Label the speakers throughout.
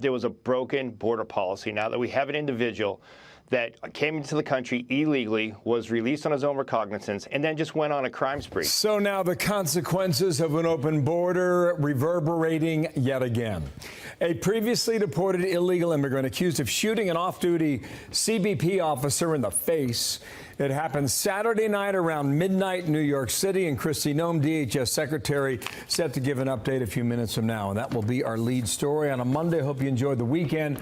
Speaker 1: there was a broken border policy. Now that we have an individual that came into the country illegally, was released on his own recognizance, and then just went on a crime spree.
Speaker 2: So now the consequences of an open border reverberating yet again. A previously deported illegal immigrant accused of shooting an off-duty CBP officer in the face. It happened Saturday night around midnight in New York City, and Kristi, Noem, DHS Secretary, set to give an update a few minutes from now. And that will be our lead story on a Monday. Hope you enjoyed the weekend.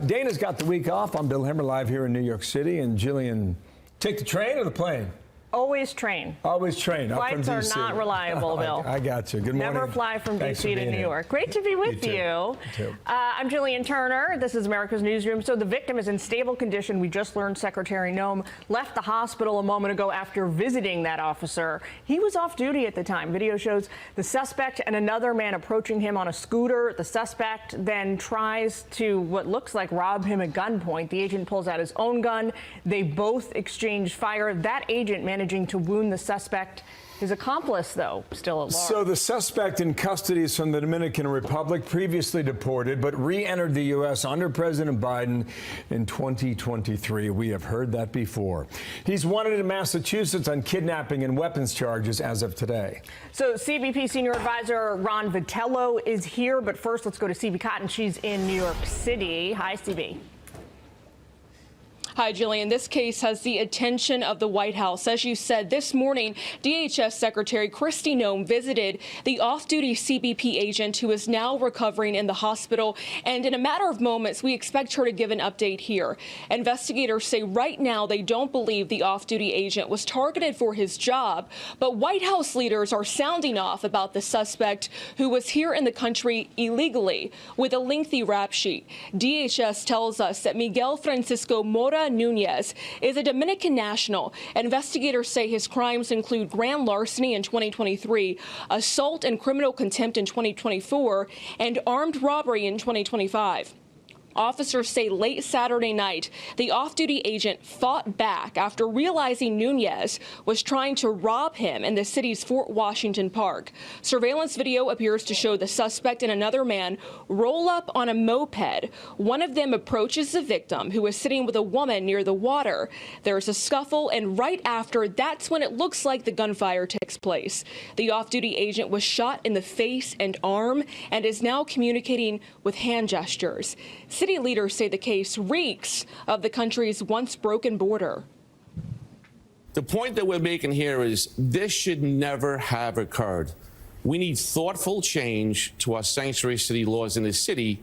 Speaker 2: Dana's got the week off. I'm Bill Hemmer, live here in New York City. And Jillian, take the train or the plane?
Speaker 3: Always train.
Speaker 2: Always train.
Speaker 3: Flights are not reliable, Bill.
Speaker 2: I got you. Good morning.
Speaker 3: Never fly from D.C. to New York. Great to be with you. I'm Jillian Turner. This is America's Newsroom. So the victim is in stable condition. We just learned Secretary Noem left the hospital a moment ago after visiting that officer. He was off duty at the time. Video shows the suspect and another man approaching him on a scooter. The suspect then tries to what looks like rob him at gunpoint. The agent pulls out his own gun. They both exchange fire. That agent managing to wound the suspect. His accomplice, though, still at large. So the suspect in custody is from the Dominican Republic, previously deported, but re-entered the U.S. under President Biden in 2023. We have heard that before. He's wanted in Massachusetts on kidnapping and weapons charges as of today. So CBP Senior Advisor Ron Vitello is here, but first let's go to CB Cotton. She's in New York City. Hi, CB.
Speaker 4: Hi, Jillian. This case has the attention of the White House. As you said, this morning, DHS Secretary Kristi Noem visited the off-duty CBP agent who is now recovering in the hospital. And in a matter of moments, we expect her to give an update here. Investigators say right now they don't believe the off-duty agent was targeted for his job. But White House leaders are sounding off about the suspect who was here in the country illegally with a lengthy rap sheet. DHS tells us that Miguel Francisco Mora Nunez is a Dominican national. Investigators say his crimes include grand larceny in 2023, assault and criminal contempt in 2024, and armed robbery in 2025. Officers say late Saturday night, the off-duty agent fought back after realizing Nunez was trying to rob him in the city's Fort Washington Park. Surveillance video appears to show the suspect and another man roll up on a moped. One of them approaches the victim, who is sitting with a woman near the water. There's a scuffle, and right after, that's when it looks like the gunfire takes place. The off-duty agent was shot in the face and arm and is now communicating with hand gestures. City leaders say the case reeks of the country's once broken border.
Speaker 5: The point that we're making here is this should never have occurred. We need thoughtful change to our sanctuary city laws in this city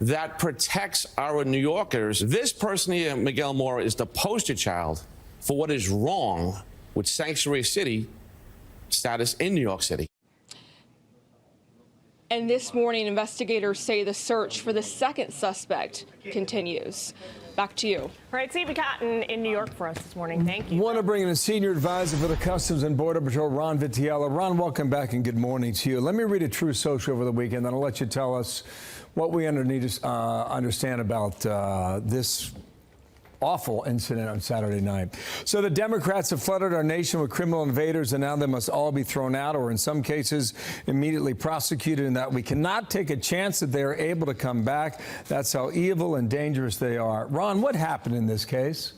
Speaker 5: that protects our New Yorkers. This person here, Miguel Mora, is the poster child for what is wrong with sanctuary city status in New York City.
Speaker 4: And this morning, investigators say the search for the second suspect continues. Back to you.
Speaker 3: All right, CB Cotton in New York for us this morning. Thank you.
Speaker 2: Want to bring in a senior advisor for the Customs and Border Patrol, Ron Vitello. Ron, welcome back and good morning to you. Let me read a true social over the weekend, then I'll let you tell us what we need to understand about this awful incident on Saturday night. So the Democrats have flooded our nation with criminal invaders, and now they must all be thrown out, or in some cases immediately prosecuted, and that we cannot take a chance that they are able to come back. That's how evil and dangerous they are. Ron, what happened in this case?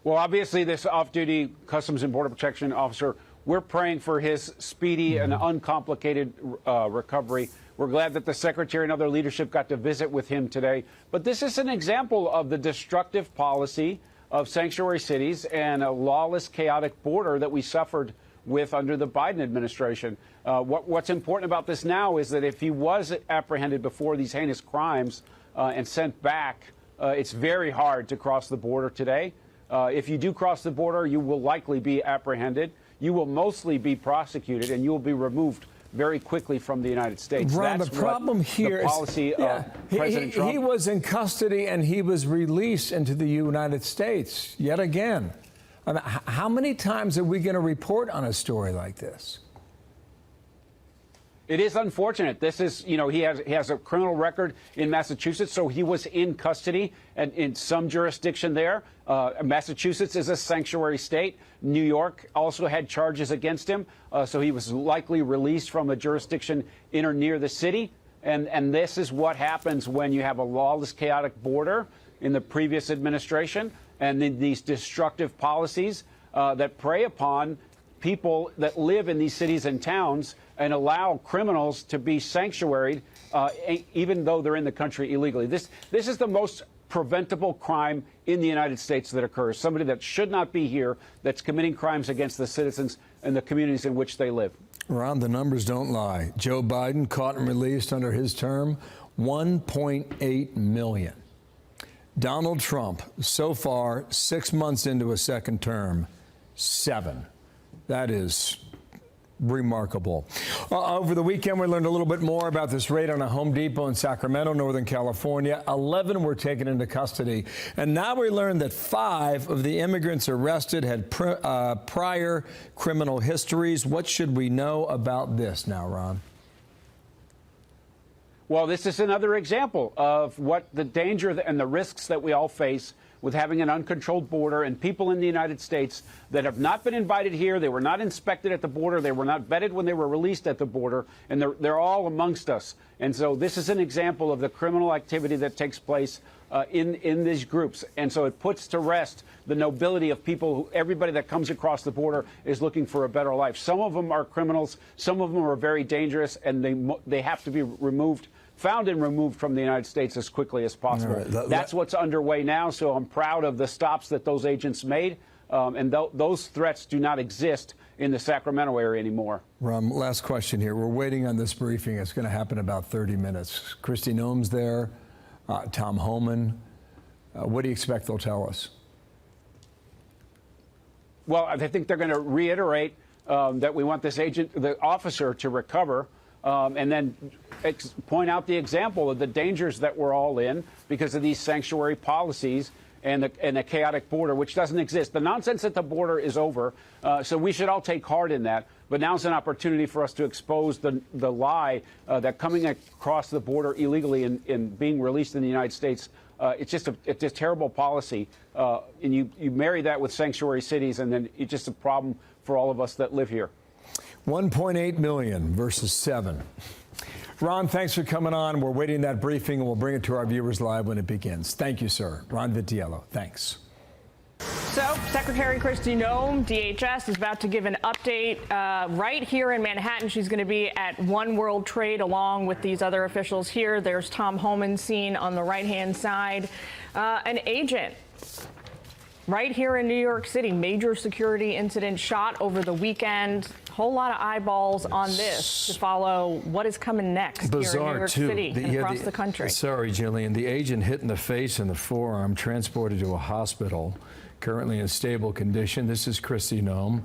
Speaker 6: Well, obviously, this off-duty Customs and Border Protection officer, we're praying for his speedy and uncomplicated recovery. We're glad that the Secretary and other leadership got to visit with him today. But this is an example of the destructive policy of sanctuary cities and a lawless, chaotic border that we suffered with under the Biden administration. What's important about this now is that if he was apprehended before these heinous crimes and sent back, it's very hard to cross the border today. If you do cross the border, you will likely be apprehended. You will mostly be prosecuted, and you will be removed very quickly from the United States.
Speaker 2: Ron,
Speaker 6: that's
Speaker 2: the problem here
Speaker 6: the policy
Speaker 2: is
Speaker 6: of President Trump.
Speaker 2: He was in custody and he was released into the United States yet again. I mean, how many times are we going to report on a story like this?
Speaker 6: It is unfortunate. This is, you know, he has a criminal record in Massachusetts, so he was in custody and in some jurisdiction there. Massachusetts is a sanctuary state. New York also had charges against him, so he was likely released from a jurisdiction in or near the city. And this is what happens when you have a lawless, chaotic border in the previous administration and these destructive policies that prey upon people that live in these cities and towns and allow criminals to be sanctuaried even though they're in the country illegally. This is the most preventable crime in the United States that occurs. Somebody that should not be here, that's committing crimes against the citizens and the communities in which they live.
Speaker 2: Ron, the numbers don't lie. Joe Biden caught and released under his term 1.8 million. Donald Trump, so far, 6 months into a second term, 7. That is remarkable. Over the weekend, we learned a little bit more about this raid on a Home Depot in Sacramento, Northern California. 11 were taken into custody. And now we learned that 5 of the immigrants arrested had prior criminal histories. What should we know about this now, Ron?
Speaker 6: Well, this is another example of what the danger and the risks that we all face with having an uncontrolled border and people in the United States that have not been invited here. They were not inspected at the border. They were not vetted when they were released at the border. And they're all amongst us. And so this is an example of the criminal activity that takes place in these groups. And so it puts to rest the nobility of people. Everybody that comes across the border is looking for a better life. Some of them are criminals. Some of them are very dangerous, and they have to be found and removed from the United States as quickly as possible. Right. That's what's underway now, so I'm proud of the stops that those agents made, and those threats do not exist in the Sacramento area anymore.
Speaker 2: Ron, last question here. We're waiting on this briefing. It's going to happen in about 30 minutes. Kristi Noem's there, Tom Homan. What do you expect they'll tell us?
Speaker 6: Well, I think they're going to reiterate that we want the officer to recover, and then point out the example of the dangers that we're all in because of these sanctuary policies and the chaotic border, which doesn't exist. The nonsense at the border is over, so we should all take heart in that. But now's an opportunity for us to expose the lie that coming across the border illegally and being released in the United States, it's just a terrible policy. And you marry that with sanctuary cities, and then it's just a problem for all of us that live here.
Speaker 2: 1.8 million versus 7. Ron, thanks for coming on. We're waiting that briefing, and we'll bring it to our viewers live when it begins. Thank you, sir. Ron Vitiello, thanks.
Speaker 3: So, Secretary Kristi Noem, DHS, is about to give an update right here in Manhattan. She's going to be at One World Trade along with these other officials here. There's Tom Homan seen on the right-hand side. An agent right here in New York City, major security incident shot over the weekend. Whole lot of eyeballs on this to follow what is coming next here in New York City and across the country.
Speaker 2: Sorry, Jillian. The agent hit in the face and the forearm, transported to a hospital, currently in stable condition. This is Kristi Noem.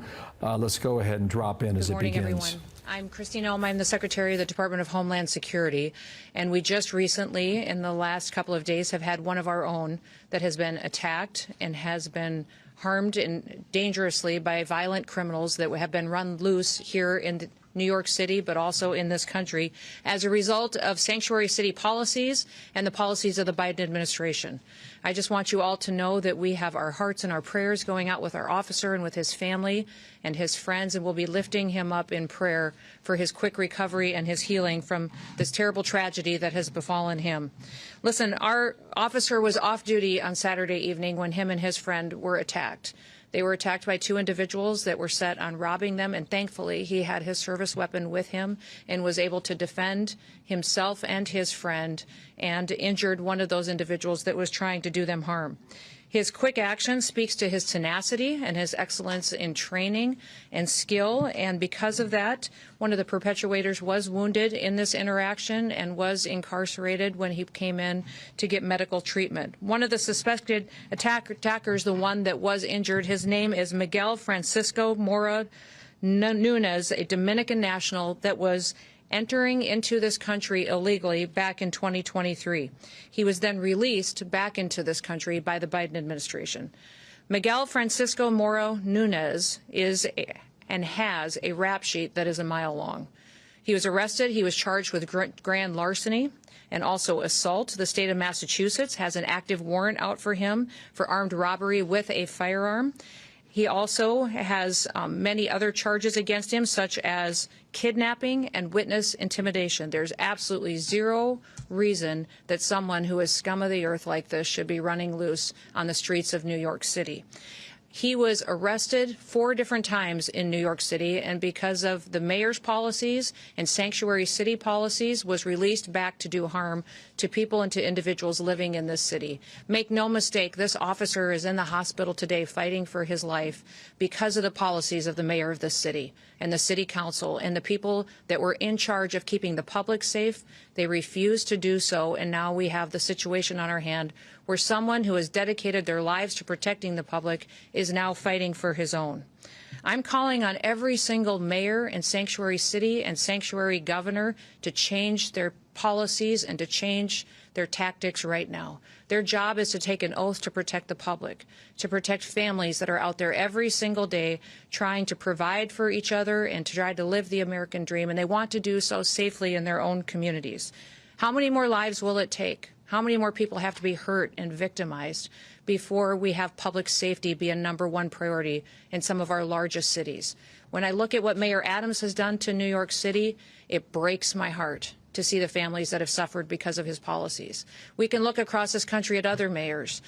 Speaker 2: Let's go ahead and drop in as it begins.
Speaker 7: Good morning, everyone. I'm Kristi Noem. I'm the Secretary of the Department of Homeland Security, and we just recently, in the last couple of days, have had one of our own that has been attacked and has been harmed and dangerously by violent criminals that have been run loose here in New York City, but also in this country, as a result of sanctuary city policies and the policies of the Biden administration. I just want you all to know that we have our hearts and our prayers going out with our officer and with his family and his friends, and we'll be lifting him up in prayer for his quick recovery and his healing from this terrible tragedy that has befallen him. Listen, our officer was off duty on Saturday evening when him and his friend were attacked. They were attacked by 2 individuals that were set on robbing them, and thankfully he had his service weapon with him and was able to defend himself and his friend and injured one of those individuals that was trying to do them harm. His quick action speaks to his tenacity and his excellence in training and skill, and because of that, one of the perpetrators was wounded in this interaction and was incarcerated when he came in to get medical treatment. One of the suspected attackers, the one that was injured, his name is Miguel Francisco Mora Nunez, a Dominican national that was entering into this country illegally back in 2023. He was then released back into this country by the Biden administration. Miguel Francisco Moro Nunez is and has a rap sheet that is a mile long. He was arrested. He was charged with grand larceny and also assault. The state of Massachusetts has an active warrant out for him for armed robbery with a firearm. He also has many other charges against him, such as kidnapping and witness intimidation. There's absolutely zero reason that someone who is scum of the earth like this should be running loose on the streets of New York City. He was arrested 4 different times in New York City, and because of the mayor's policies and sanctuary city policies, was released back to do harm to people and to individuals living in this city. Make no mistake, this officer is in the hospital today fighting for his life because of the policies of the mayor of this city and the city council and the people that were in charge of keeping the public safe. They refused to do so, and now we have the situation on our hand where someone who has dedicated their lives to protecting the public is now fighting for his own. I'm calling on every single mayor and sanctuary city and sanctuary governor to change their policies and to change their tactics right now. Their job is to take an oath to protect the public, to protect families that are out there every single day trying to provide for each other and to try to live the American dream, and they want to do so safely in their own communities. How many more lives will it take? How many more people have to be hurt and victimized before we have public safety be a #1 priority in some of our largest cities? When I look at what Mayor Adams has done to New York City, it breaks my heart to see the families that have suffered because of his policies. We can look across this country at other mayors.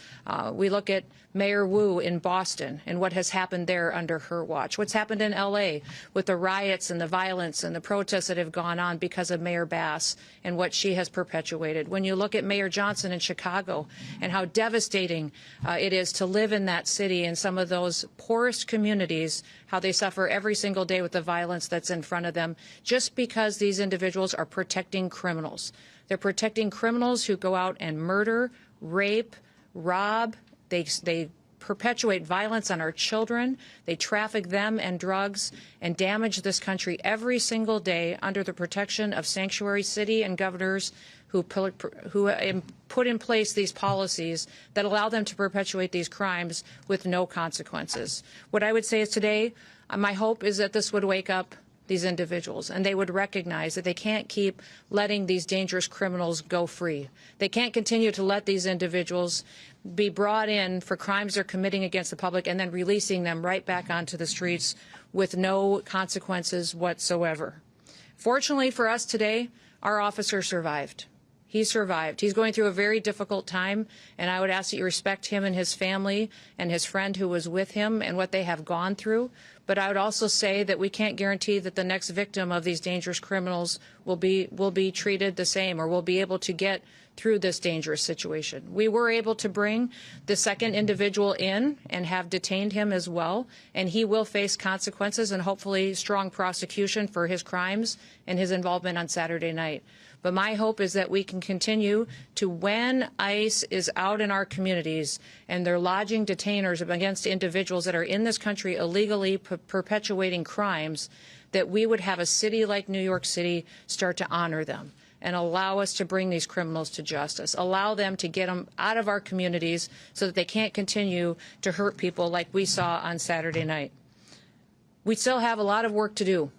Speaker 7: We look at Mayor Wu in Boston and what has happened there under her watch. What's happened in LA with the riots and the violence and the protests that have gone on because of Mayor Bass and what she has perpetuated. When you look at Mayor Johnson in Chicago and how devastating it is to live in that city and some of those poorest communities, how they suffer every single day with the violence that's in front of them, just because these individuals are protecting criminals. They're protecting criminals who go out and murder, rape, rob. They perpetuate violence on our children. They traffic them and drugs and damage this country every single day under the protection of sanctuary city and governors who put in place these policies that allow them to perpetuate these crimes with no consequences. What I would say is today, my hope is that this would wake up these individuals, and they would recognize that they can't keep letting these dangerous criminals go free. They can't continue to let these individuals be brought in for crimes they're committing against the public and then releasing them right back onto the streets with no consequences whatsoever. Fortunately for us today, our officer survived. He survived. He's going through a very difficult time, and I would ask that you respect him and his family and his friend who was with him and what they have gone through. But I would also say that we can't guarantee that the next victim of these dangerous criminals will be treated the same or will be able to get through this dangerous situation. We were able to bring the second individual in and have detained him as well, and he will face consequences and hopefully strong prosecution for his crimes and his involvement on Saturday night. But my hope is that we can continue to, when ICE is out in our communities and they're lodging detainers against individuals that are in this country illegally perpetuating crimes, that we would have a city like New York City start to honor them and allow us to bring these criminals to justice, allow them to get them out of our communities so that they can't continue to hurt people like we saw on Saturday night. We still have a lot of work to do.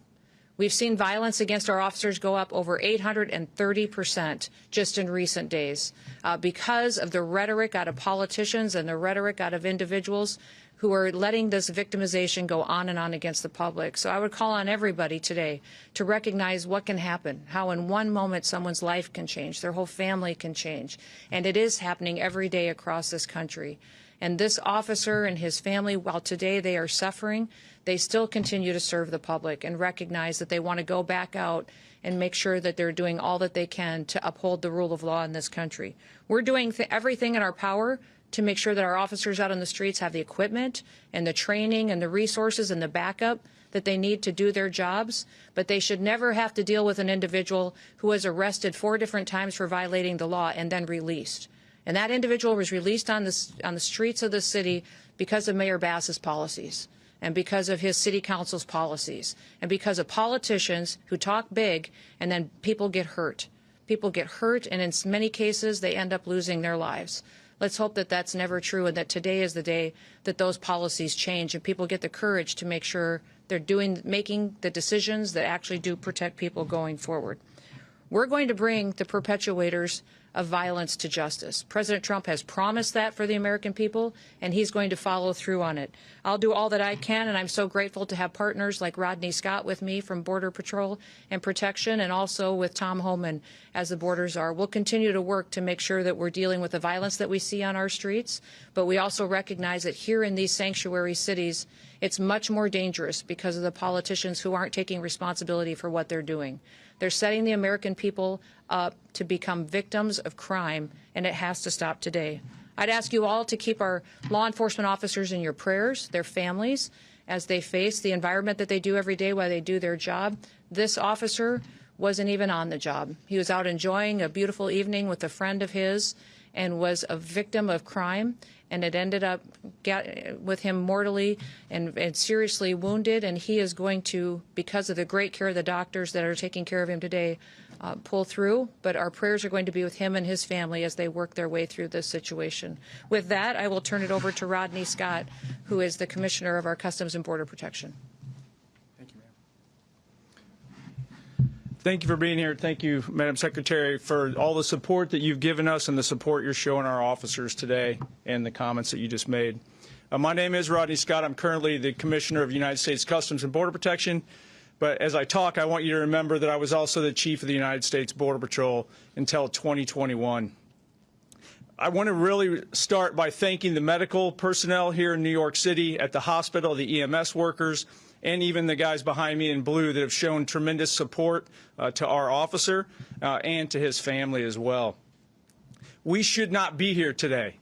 Speaker 7: We've seen violence against our officers go up over 830% just in recent days because of the rhetoric out of politicians and the rhetoric out of individuals who are letting this victimization go on and on against the public. So I would call on everybody today to recognize what can happen, how in one moment someone's life can change, their whole family can change. And it is happening every day across this country. And this officer and his family, while today they are suffering, they still continue to serve the public and recognize that they want to go back out and make sure that they're doing all that they can to uphold the rule of law in this country. We're doing everything in our power to make sure that our officers out on the streets have the equipment and the training and the resources and the backup that they need to do their jobs, but they should never have to deal with an individual who was arrested 4 different times for violating the law and then released. And that individual was released on the streets of the city because of Mayor Bass's policies and because of his city council's policies and because of politicians who talk big and then people get hurt. People get hurt, and in many cases they end up losing their lives. Let's hope that that's never true and that today is the day that those policies change and people get the courage to make sure they're making the decisions that actually do protect people going forward. We're going to bring the perpetuators of violence to justice. President Trump has promised that for the American people, and he's going to follow through on it. I'll do all that I can, and I'm so grateful to have partners like Rodney Scott with me from Border Patrol and Protection, and also with Tom Homan as the border czar. We'll continue to work to make sure that we're dealing with the violence that we see on our streets, but we also recognize that here in these sanctuary cities, it's much more dangerous because of the politicians who aren't taking responsibility for what they're doing. They're setting the American people up to become victims of crime, and it has to stop today. I'd ask you all to keep our law enforcement officers in your prayers, their families, as they face the environment that they do every day while they do their job. This officer wasn't even on the job. He was out enjoying a beautiful evening with a friend of his and was a victim of crime, and it ended up with him mortally and seriously wounded, and he is going to, because of the great care of the doctors that are taking care of him today, pull through. But our prayers are going to be with him and his family as they work their way through this situation. With that, I will turn it over to Rodney Scott, who is the Commissioner of our Customs and Border Protection.
Speaker 8: Thank you for being here. Thank you, Madam Secretary, for all the support that you've given us and the support you're showing our officers today and the comments that you just made. My name is Rodney Scott. I'm currently the Commissioner of United States Customs and Border Protection. But as I talk, I want you to remember that I was also the Chief of the United States Border Patrol until 2021. I want to really start by thanking the medical personnel here in New York City at the hospital, the EMS workers, and even the guys behind me in blue that have shown tremendous support to our officer and to his family as well. We should not be here today.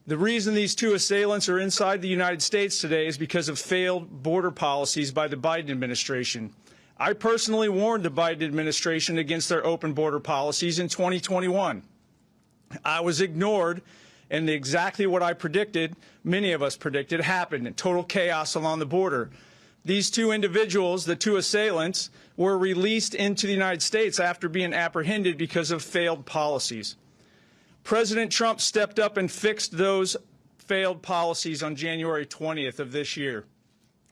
Speaker 8: The reason these two assailants are inside the United States today is because of failed border policies by the Biden administration. I personally warned the Biden administration against their open border policies in 2021. I was ignored, and exactly what I predicted, many of us predicted, happened. Total chaos along the border. These two individuals, the two assailants, were released into the United States after being apprehended because of failed policies. President Trump stepped up and fixed those failed policies on January 20th of this year.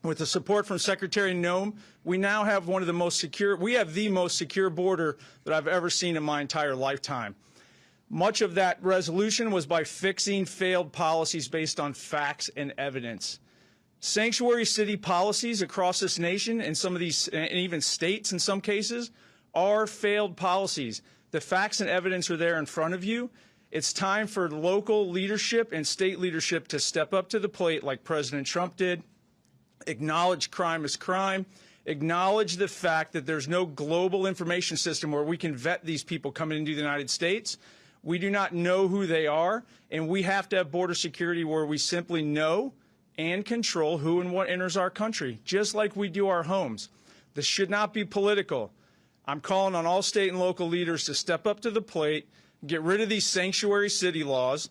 Speaker 8: With the support from Secretary Noem, we now have one of the most secure, we have the most secure border that I've ever seen in my entire lifetime. Much of that resolution was by fixing failed policies based on facts and evidence. Sanctuary city policies across this nation and some of these, and even states in some cases, are failed policies. The facts and evidence are there in front of you. It's time for local leadership and state leadership to step up to the plate like President Trump did, acknowledge crime as crime, acknowledge the fact that there's no global information system where we can vet these people coming into the United States. We do not know who they are, and we have to have border security where we simply know and control who and what enters our country, just like we do our homes. This should not be political. I'm calling on all state and local leaders to step up to the plate, get rid of these sanctuary city laws,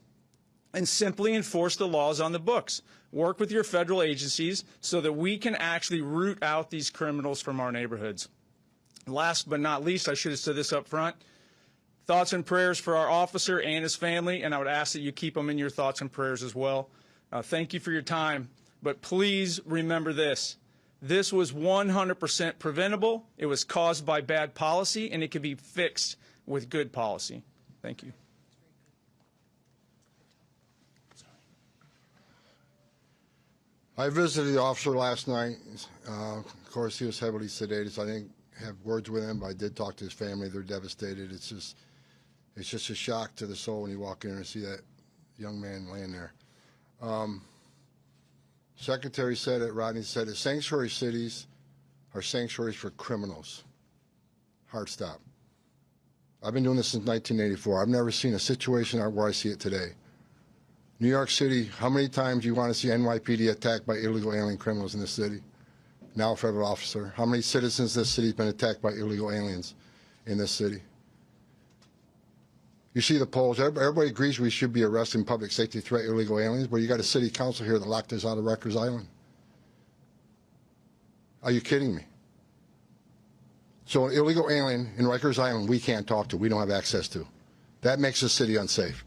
Speaker 8: and simply enforce the laws on the books. Work with your federal agencies so that we can actually root out these criminals from our neighborhoods. Last but not least, I should have said this up front, thoughts and prayers for our officer and his family, and I would ask that you keep them in your thoughts and prayers as well. Thank you for your time, but please remember this. This was 100% preventable. It was caused by bad policy, and it can be fixed with good policy. Thank you.
Speaker 9: I visited the officer last night. Of course, he was heavily sedated, so I didn't have words with him, but I did talk to his family. They're devastated. It's just a shock to the soul when you walk in and see that young man laying there. Secretary said it, Rodney said it, sanctuary cities are sanctuaries for criminals. Hard stop. I've been doing this since 1984. I've never seen a situation where I see it today. New York City, how many times do you want to see NYPD attacked by illegal alien criminals in this city? Now a federal officer. How many citizens in this city have been attacked by illegal aliens in this city? You see the polls. Everybody agrees we should be arresting public safety threat illegal aliens, but you got a city council here that locked us out of Rikers Island. Are you kidding me? So an illegal alien in Rikers Island we can't talk to, we don't have access to. That makes the city unsafe.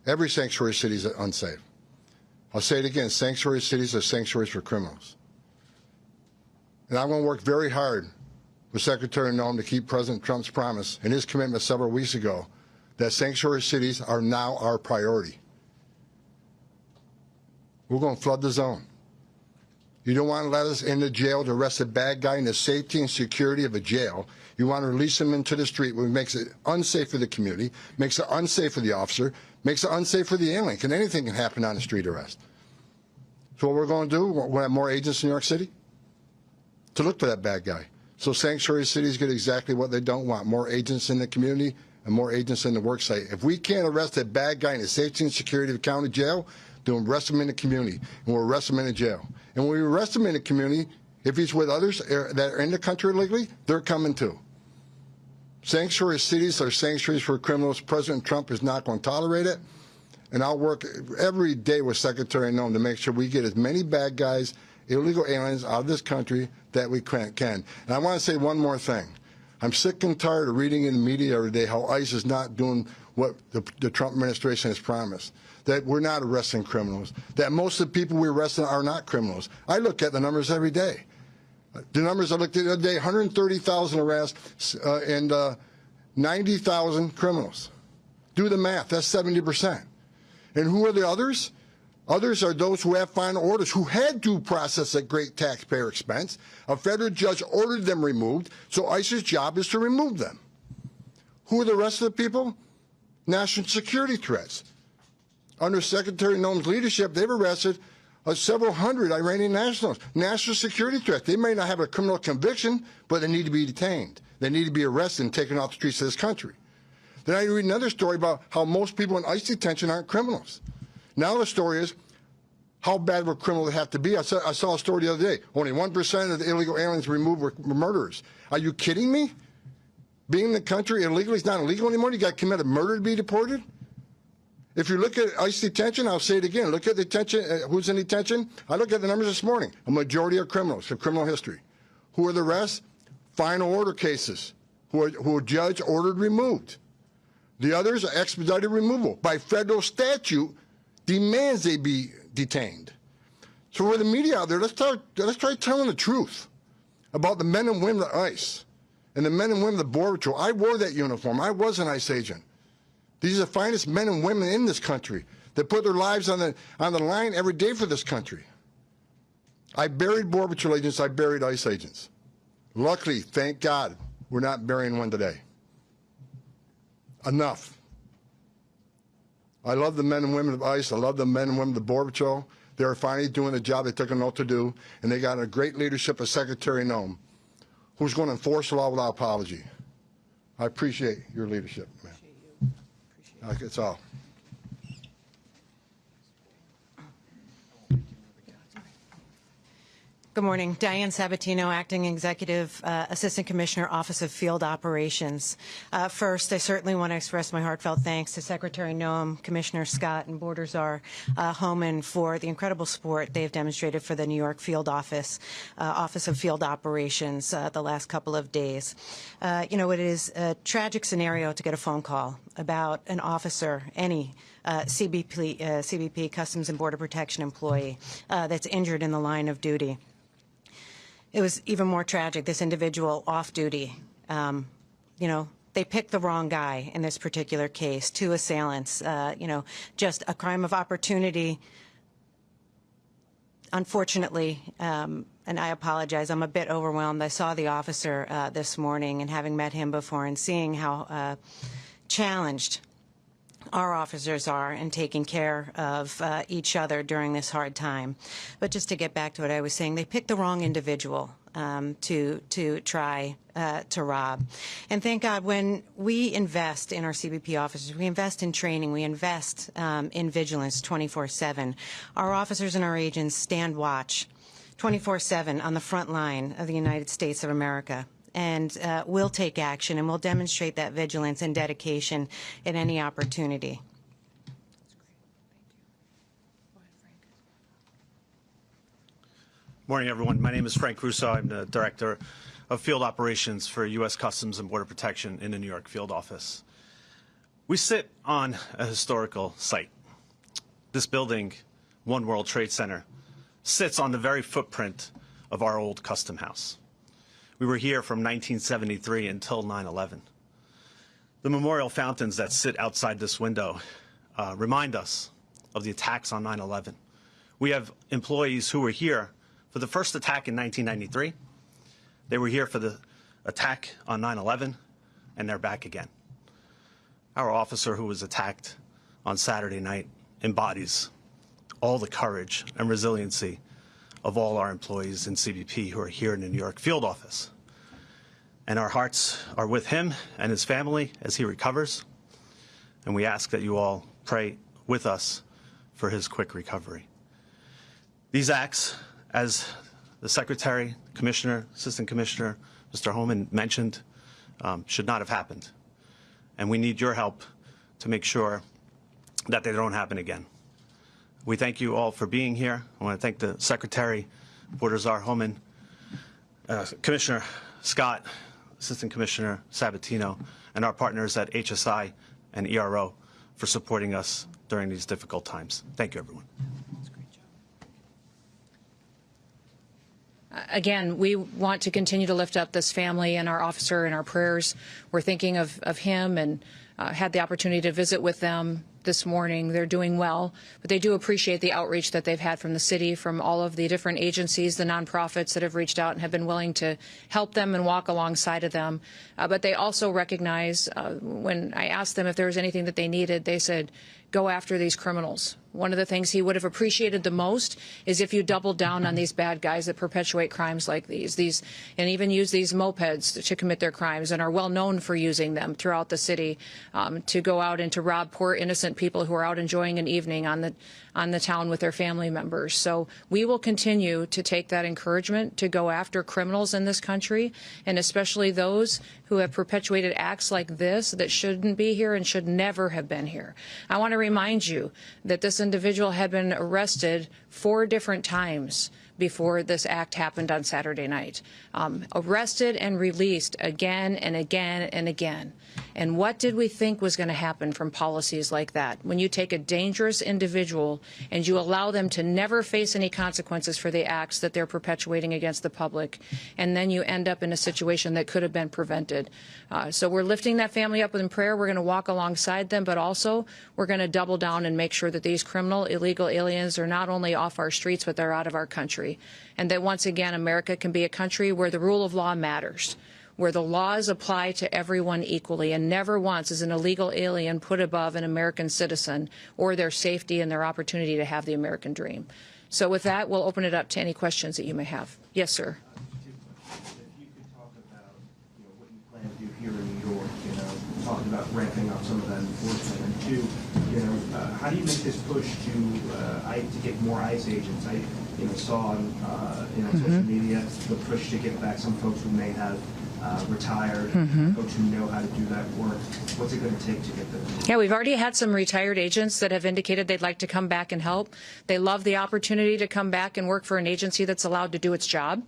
Speaker 9: Every sanctuary city is unsafe. I'll say it again, sanctuary cities are sanctuaries for criminals. And I'm going to work very hard with Secretary Noem to keep President Trump's promise and his commitment several weeks ago that sanctuary cities are now our priority. We're going to flood the zone. You don't want to let us into jail to arrest a bad guy in the safety and security of a jail. You want to release him into the street, which makes it unsafe for the community, makes it unsafe for the officer, makes it unsafe for the alien. And anything can happen on a street arrest. So what we're going to do, we'll have more agents in New York City to look for that bad guy. So sanctuary cities get exactly what they don't want, more agents in the community and more agents in the work site. If we can't arrest a bad guy in the safety and security of the county jail, then we'll arrest him in the community, and we'll arrest him in the jail. And when we arrest him in the community, if he's with others that are in the country illegally, they're coming too. Sanctuary cities are sanctuaries for criminals. President Trump is not going to tolerate it. And I'll work every day with Secretary Noem to make sure we get as many bad guys, illegal aliens out of this country that we can. And I want to say one more thing. I'm sick and tired of reading in the media every day how ICE is not doing what the Trump administration has promised, that we're not arresting criminals, that most of the people we're arresting are not criminals. I look at the numbers every day. The numbers I looked at the other day, 130,000 arrests and 90,000 criminals. Do the math, that's 70%. And who are the others? Others are those who have final orders, who had due process at great taxpayer expense. A federal judge ordered them removed, so ICE's job is to remove them. Who are the rest of the people? National security threats. Under Secretary Noem's leadership, they've arrested several hundred Iranian nationals. National security threats. They may not have a criminal conviction, but they need to be detained. They need to be arrested and taken off the streets of this country. Then I read another story about how most people in ICE detention aren't criminals. Now the story is, how bad of a criminal they have to be. I saw a story the other day. Only 1% of the illegal aliens removed were murderers. Are you kidding me? Being in the country illegally is not illegal anymore? You got to commit a murder to be deported? If you look at ICE detention, I'll say it again. Look at detention. Who's in detention? I looked at the numbers this morning. A majority are criminals, have criminal history. Who are the rest? Final order cases, who a judge ordered removed. The others are expedited removal. By federal statute, demands they be detained. So for the media out there, let's try telling the truth about the men and women of ICE and the men and women of the Border Patrol. I wore that uniform. I was an ICE agent. These are the finest men and women in this country that put their lives on the line every day for this country. I buried Border Patrol agents. I buried ICE agents. Luckily, thank God, we're not burying one today. Enough. I love the men and women of ICE. I love the men and women of the Border Patrol. They're finally doing the job they took an oath to do, and they got a great leadership of Secretary Noem, who's going to enforce the law without apology. I appreciate your leadership, man. That's all.
Speaker 10: Good morning. Diane Sabatino, Acting Executive Assistant Commissioner, Office of Field Operations. First, I certainly want to express my heartfelt thanks to Secretary Noem, Commissioner Scott, and Border Czar Homan for the incredible support they've demonstrated for the New York Field Office of Field Operations the last couple of days. You know, it is a tragic scenario to get a phone call about an officer, any CBP, Customs and Border Protection employee that's injured in the line of duty. It was even more tragic, this individual off duty. You know, they picked the wrong guy in this particular case, two assailants, you know, just a crime of opportunity. Unfortunately, and I apologize, I'm a bit overwhelmed. I saw the officer this morning, and having met him before and seeing how challenged our officers are in taking care of each other during this hard time. But just to get back to what I was saying, they picked the wrong individual to try to rob. And thank God, when we invest in our CBP officers, we invest in training, we invest in vigilance 24/7. Our officers and our agents stand watch 24/7 on the front line of the United States of America. And we'll take action, and we'll demonstrate that vigilance and dedication at any opportunity.
Speaker 11: Morning, everyone. My name is Frank Russo. I'm the Director of Field Operations for U.S. Customs and Border Protection in the New York Field Office. We sit on a historical site. This building, One World Trade Center, sits on the very footprint of our old custom house. We were here from 1973 until 9/11. The memorial fountains that sit outside this window remind us of the attacks on 9/11. We have employees who were here for the first attack in 1993. They were here for the attack on 9/11, and they're back again. Our officer who was attacked on Saturday night embodies all the courage and resiliency of all our employees in CBP who are here in the New York field office. And our hearts are with him and his family as he recovers. And we ask that you all pray with us for his quick recovery. These acts, as the Secretary, Commissioner, Assistant Commissioner, Mr. Homan mentioned, should not have happened. And we need your help to make sure that they don't happen again. We thank you all for being here. I want to thank the Secretary, Border Czar Homan, Commissioner Scott, Assistant Commissioner Sabatino, and our partners at HSI and ERO for supporting us during these difficult times. Thank you, everyone.
Speaker 7: Again, we want to continue to lift up this family and our officer in our prayers. We're thinking of him and had the opportunity to visit with them this morning. They're doing well, but they do appreciate the outreach that they've had from the city, from all of the different agencies, the nonprofits that have reached out and have been willing to help them and walk alongside of them. But they also recognize, when I asked them if there was anything that they needed, they said, go after these criminals. One of the things he would have appreciated the most is if you doubled down on these bad guys that perpetuate crimes like these and even use these mopeds to commit their crimes and are well known for using them throughout the city to go out and to rob poor innocent people who are out enjoying an evening on the town with their family members. So we will continue to take that encouragement to go after criminals in this country, and especially those who have perpetuated acts like this that shouldn't be here and should never have been here. I want to remind you that this individual had been arrested 4 different times before this act happened on Saturday night. Arrested and released again and again and again. And what did we think was going to happen from policies like that? When you take a dangerous individual and you allow them to never face any consequences for the acts that they're perpetuating against the public, and then you end up in a situation that could have been prevented. So we're lifting that family up in prayer. We're going to walk alongside them, but also we're going to double down and make sure that these criminal, illegal aliens are not only off our streets, but they're out of our country. And that once again, America can be a country where the rule of law matters, where the laws apply to everyone equally, and never once is an illegal alien put above an American citizen or their safety and their opportunity to have the American dream. So with that, we'll open it up to any questions that you may have. Yes, sir.
Speaker 12: If you could talk about what you plan to do here in New York, talking about ramping up some of that enforcement, and 2, how do you make this push to get more ICE agents? I saw on social media the push to get back some folks who may have retired, folks who know how to do that work. What's it going to take to get them?
Speaker 7: Yeah, we've already had some retired agents that have indicated they'd like to come back and help. They love the opportunity to come back and work for an agency that's allowed to do its job.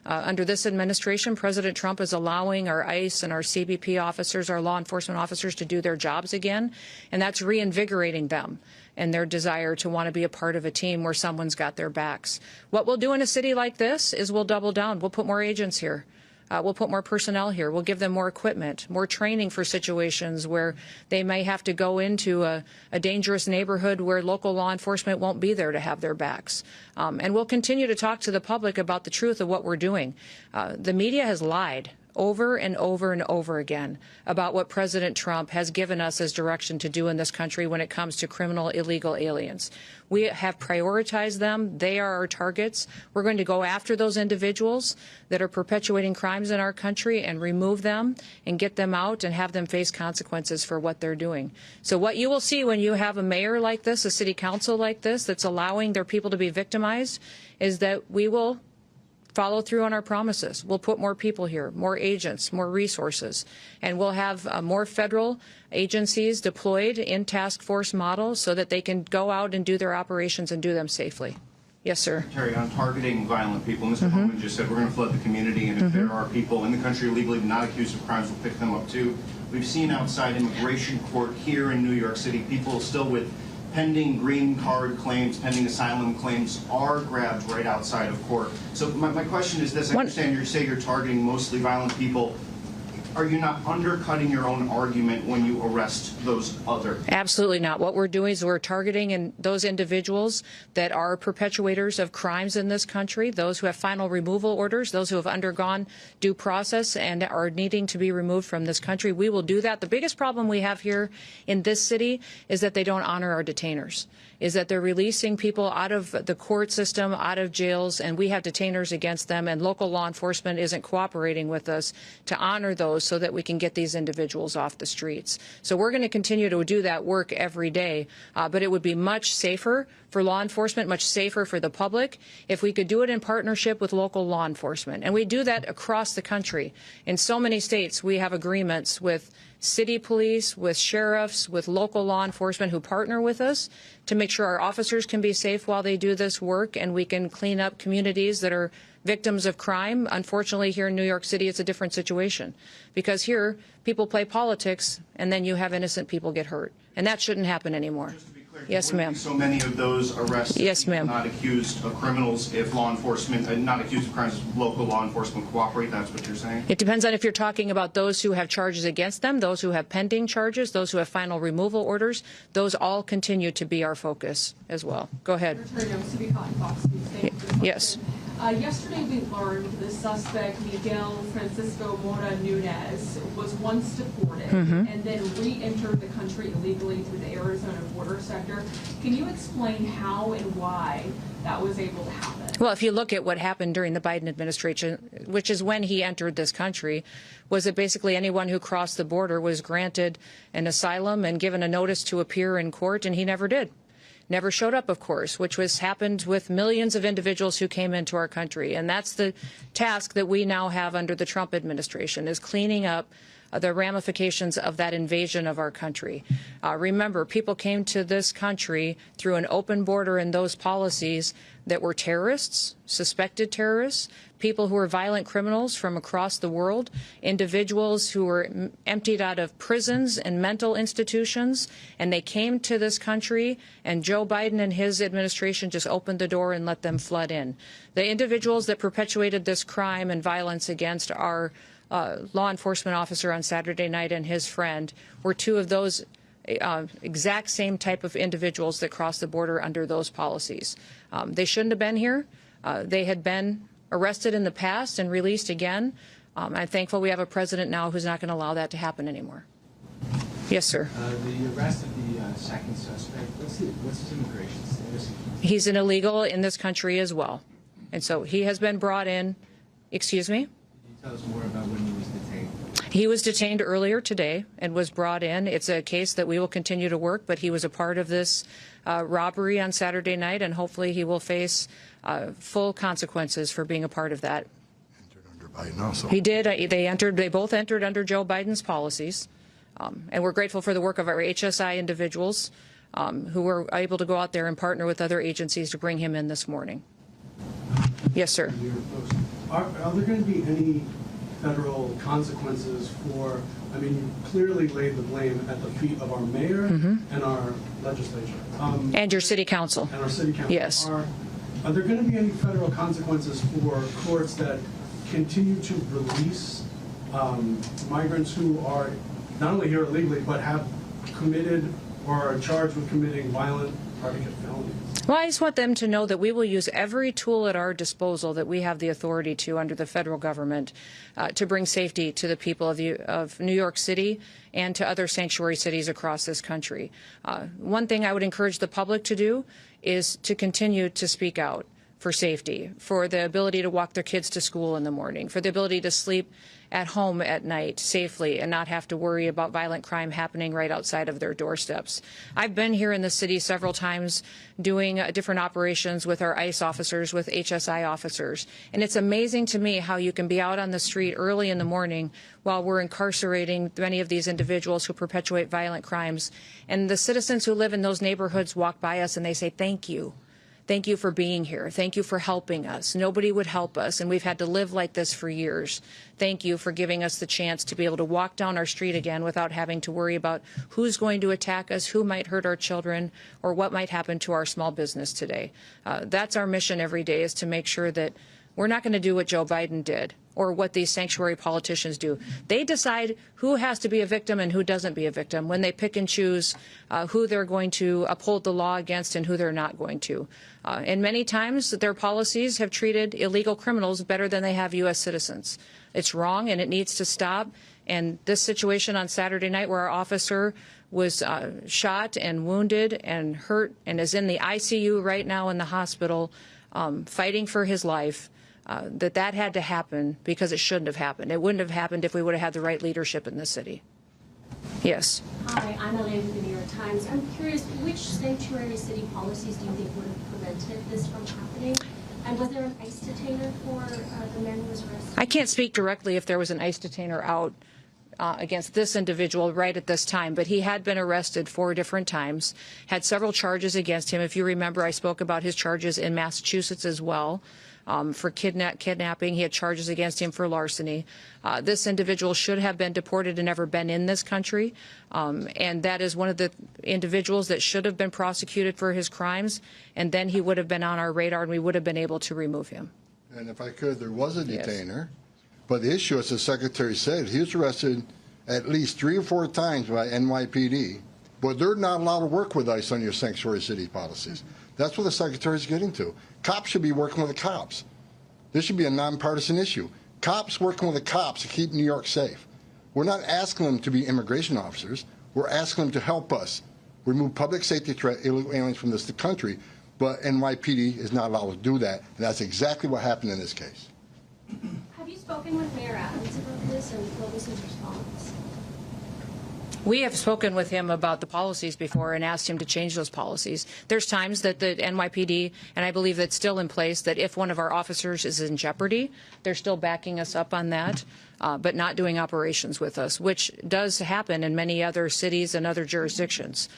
Speaker 7: Under this administration, President Trump is allowing our ICE and our CBP officers, our law enforcement officers, to do their jobs again, and that's reinvigorating them and their desire to want to be a part of a team where someone's got their backs. What we'll do in a city like this is we'll double down. We'll put more agents here. We'll put more personnel here. We'll give them more equipment, more training for situations where they may have to go into a dangerous neighborhood where local law enforcement won't be there to have their backs. And we'll continue to talk to the public about the truth of what we're doing. The media has lied over and over and over again about what President Trump has given us as direction to do in this country when it comes to criminal illegal aliens. We have prioritized them. They are our targets. We're going to go after those individuals that are perpetuating crimes in our country and remove them and get them out and have them face consequences for what they're doing. So what you will see when you have a mayor like this, a city council like this, that's allowing their people to be victimized, is that we will follow through on our promises. We'll put more people here, more agents, more resources, and we'll have more federal agencies deployed in task force models so that they can go out and do their operations and do them safely. Yes, sir.
Speaker 13: Secretary, on targeting violent people, Mr. Homan just said we're going to flood the community, and if there are people in the country illegally not accused of crimes, we'll pick them up too. We've seen outside immigration court here in New York City, people still with pending green card claims, pending asylum claims are grabbed right outside of court. So my question is this. I understand you say you're targeting mostly violent people. are you not undercutting your own argument when you arrest those other?
Speaker 7: Absolutely not. What we're doing is we're targeting those individuals that are perpetuators of crimes in this country, those who have final removal orders, those who have undergone due process and are needing to be removed from this country. We will do that. The biggest problem we have here in this city is that they don't honor our detainers, is that they're releasing people out of the court system, out of jails, and we have detainers against them, and local law enforcement isn't cooperating with us to honor those so that we can get these individuals off the streets. So we're going to continue to do that work every day, but it would be much safer for law enforcement, much safer for the public, if we could do it in partnership with local law enforcement. And we do that across the country. In so many states, we have agreements with city police, with sheriffs, with local law enforcement who partner with us to make sure our officers can be safe while they do this work, and we can clean up communities that are victims of crime. Unfortunately, here in New York City, it's a different situation, because here people play politics and then you have innocent people get hurt, and that shouldn't happen anymore. Yes, ma'am.
Speaker 13: So many of those arrests,
Speaker 7: yes, ma'am,
Speaker 13: not accused of criminals, if law enforcement, not accused of crimes, local law enforcement cooperate, that's what you're saying?
Speaker 7: It depends on if you're talking about those who have charges against them, those who have pending charges, those who have final removal orders. Those all continue to be our focus as well. Go ahead. Yes.
Speaker 14: Yesterday we learned the suspect, Miguel Francisco Mora Nunez, was once deported and then re-entered the country illegally through the Arizona border sector. Can you explain how and why that was able to happen?
Speaker 7: Well, if you look at what happened during the Biden administration, which is when he entered this country, was that basically anyone who crossed the border was granted an asylum and given a notice to appear in court, and he never did. Never showed up, of course, which was happened with millions of individuals who came into our country. And that's the task that we now have under the Trump administration, is cleaning up the ramifications of that invasion of our country. Remember, people came to this country through an open border and those policies that were terrorists, suspected terrorists, people who were violent criminals from across the world, individuals who were emptied out of prisons and mental institutions, and they came to this country, and Joe Biden and his administration just opened the door and let them flood in. The individuals that perpetuated this crime and violence against our law enforcement officer on Saturday night and his friend were two of those exact same type of individuals that crossed the border under those policies. They shouldn't have been here. They had been arrested in the past and released again. I'm thankful we have a president now who's not going to allow that to happen anymore. Yes, sir.
Speaker 12: The arrest of the second suspect, what's his immigration status?
Speaker 7: He's an illegal in this country as well. And so he has been brought in. Excuse me?
Speaker 12: Can you tell us more about when he was detained?
Speaker 7: He was detained earlier today and was brought in. It's a case that we will continue to work, but he was a part of this robbery on Saturday night, and hopefully he will face full consequences for being a part of that.
Speaker 9: Entered under Biden also.
Speaker 7: He did. They both entered under Joe Biden's policies, and we're grateful for the work of our HSI individuals who were able to go out there and partner with other agencies to bring him in this morning. Yes, sir.
Speaker 15: Are there going to be any federal consequences for, I mean, you clearly laid the blame at the feet of our mayor and our legislature.
Speaker 7: And your city council.
Speaker 15: And our city council.
Speaker 7: Yes.
Speaker 15: Are there going to be any federal consequences for courts that continue to release migrants who are not only here illegally, but have committed or are charged with committing violent predicate felonies?
Speaker 7: Well, I just want them to know that we will use every tool at our disposal that we have the authority to under the federal government to bring safety to the people of New York City and to other sanctuary cities across this country. One thing I would encourage the public to do is to continue to speak out for safety, for the ability to walk their kids to school in the morning, for the ability to sleep at home at night safely and not have to worry about violent crime happening right outside of their doorsteps. I've been here in the city several times doing different operations with our ICE officers, with HSI officers, and it's amazing to me how you can be out on the street early in the morning while we're incarcerating many of these individuals who perpetuate violent crimes, and the citizens who live in those neighborhoods walk by us and they say, "Thank you. Thank you for being here. Thank you for helping us. Nobody would help us, and we've had to live like this for years. Thank you for giving us the chance to be able to walk down our street again without having to worry about who's going to attack us, who might hurt our children, or what might happen to our small business today." That's our mission every day, is to make sure that we're not going to do what Joe Biden did, or what these sanctuary politicians do. They decide who has to be a victim and who doesn't be a victim when they pick and choose who they're going to uphold the law against and who they're not going to. And many times their policies have treated illegal criminals better than they have U.S. citizens. It's wrong and it needs to stop. And this situation on Saturday night where our officer was shot and wounded and hurt and is in the ICU right now in the hospital fighting for his life, that had to happen because it shouldn't have happened. It wouldn't have happened if we would have had the right leadership in this city. Yes.
Speaker 16: Hi, I'm Elaine with the New York Times. I'm curious, which sanctuary city policies do you think would have prevented this from happening? And was there an ICE detainer for the man who was arrested?
Speaker 7: I can't speak directly if there was an ICE detainer out against this individual right at this time, but he had been arrested 4 different times, had several charges against him. If you remember, I spoke about his charges in Massachusetts as well. For kidnapping. He had charges against him for larceny. This individual should have been deported and never been in this country. And that is one of the individuals that should have been prosecuted for his crimes. And then he would have been on our radar and we would have been able to remove him.
Speaker 9: And if I could, there was a detainer. Yes. But the issue, as the Secretary said, he was arrested at least 3 or 4 times by NYPD. But they're not allowed to work with ICE on your sanctuary city policies. That's what the Secretary's getting to. Cops should be working with the cops. This should be a nonpartisan issue. Cops working with the cops to keep New York safe. We're not asking them to be immigration officers. We're asking them to help us remove public safety threat illegal aliens from this country. But NYPD is not allowed to do that, and that's exactly what happened in this case.
Speaker 16: Have you spoken with Mayor Adams about this, and what was his response?
Speaker 7: We have spoken with him about the policies before and asked him to change those policies. There's times that the NYPD, and I believe that's still in place, that if one of our officers is in jeopardy, they're still backing us up on that, but not doing operations with us, which does happen in many other cities and other jurisdictions.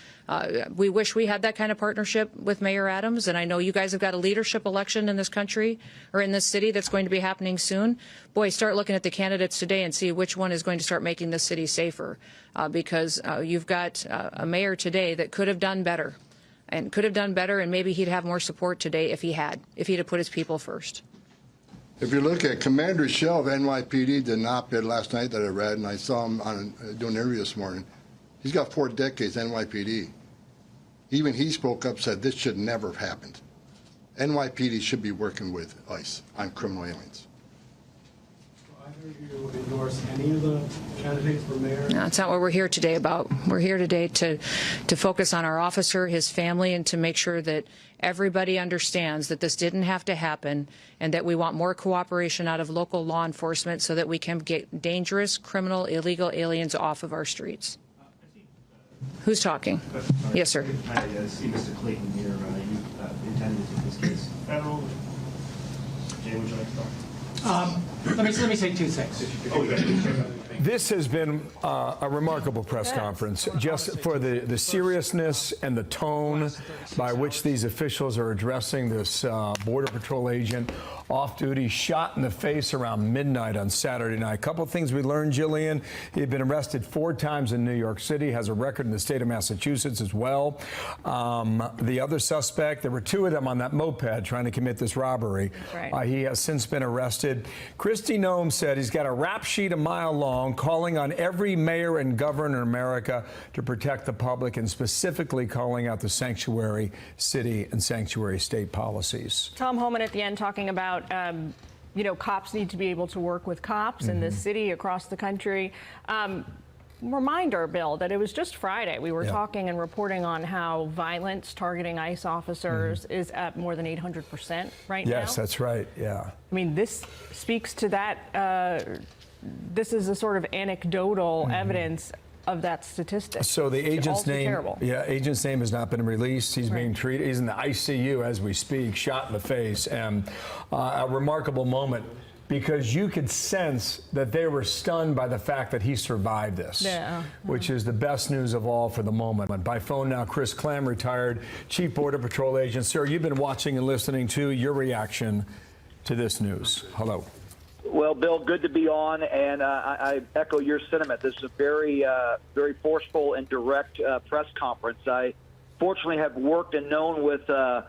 Speaker 7: We wish we had that kind of partnership with Mayor Adams, and I know you guys have got a leadership election in this country or in this city that's going to be happening soon. Boy, start looking at the candidates today and see which one is going to start making this city safer, because you've got a mayor today that could have done better, and maybe he'd have more support today if he'd have put his people first.
Speaker 9: If you look at Commander Shell of NYPD did an op-ed last night that I read, and I saw him doing an interview this morning. He's got 4 decades NYPD. Even he spoke up, said this should never have happened. NYPD should be working with ICE on criminal aliens.
Speaker 15: Do either of you endorse any of the candidates for mayor?
Speaker 7: No, that's not what we're here today about. We're here today to focus on our officer, his family, and to make sure that everybody understands that this didn't have to happen and that we want more cooperation out of local law enforcement so that we can get dangerous, criminal, illegal aliens off of our streets. Who's talking? Yes, sir.
Speaker 12: I see Mr. Clayton here. You intended to take this case federal. Jay, would you like to start?
Speaker 17: Let me say 2 things.
Speaker 2: This has been a remarkable press conference, just for the seriousness and the tone by which these officials are addressing this Border Patrol agent off-duty, shot in the face around midnight on Saturday night. A couple of things we learned, Jillian. He had been arrested 4 times in New York City, has a record in the state of Massachusetts as well. The other suspect, there were 2 of them on that moped trying to commit this robbery.
Speaker 3: That's right.
Speaker 2: He has since been arrested. Kristi Noem said he's got a rap sheet a mile long calling on every mayor and governor in America to protect the public, and specifically calling out the sanctuary city and sanctuary state policies.
Speaker 3: Tom Homan at the end talking about cops need to be able to work with cops in this city, across the country. Reminder, Bill, that it was just Friday. We were talking and reporting on how violence targeting ICE officers is at more than 800% right now.
Speaker 2: Yes, that's right. Yeah.
Speaker 3: I mean, this speaks to that. This is a sort of anecdotal evidence of that statistic.
Speaker 2: So the agent's name,
Speaker 3: terrible.
Speaker 2: agent's name has not been released. He's being treated. He's in the ICU as we speak, shot in the face, and a remarkable moment, because you could sense that they were stunned by the fact that he survived this, which is the best news of all for the moment. By phone now, Chris Clam, retired Chief Border Patrol agent. Sir, you've been watching and listening to your reaction to this news. Hello.
Speaker 18: Well, Bill, good to be on, and I echo your sentiment. This is a very, very forceful and direct press conference. I fortunately have worked and known with 4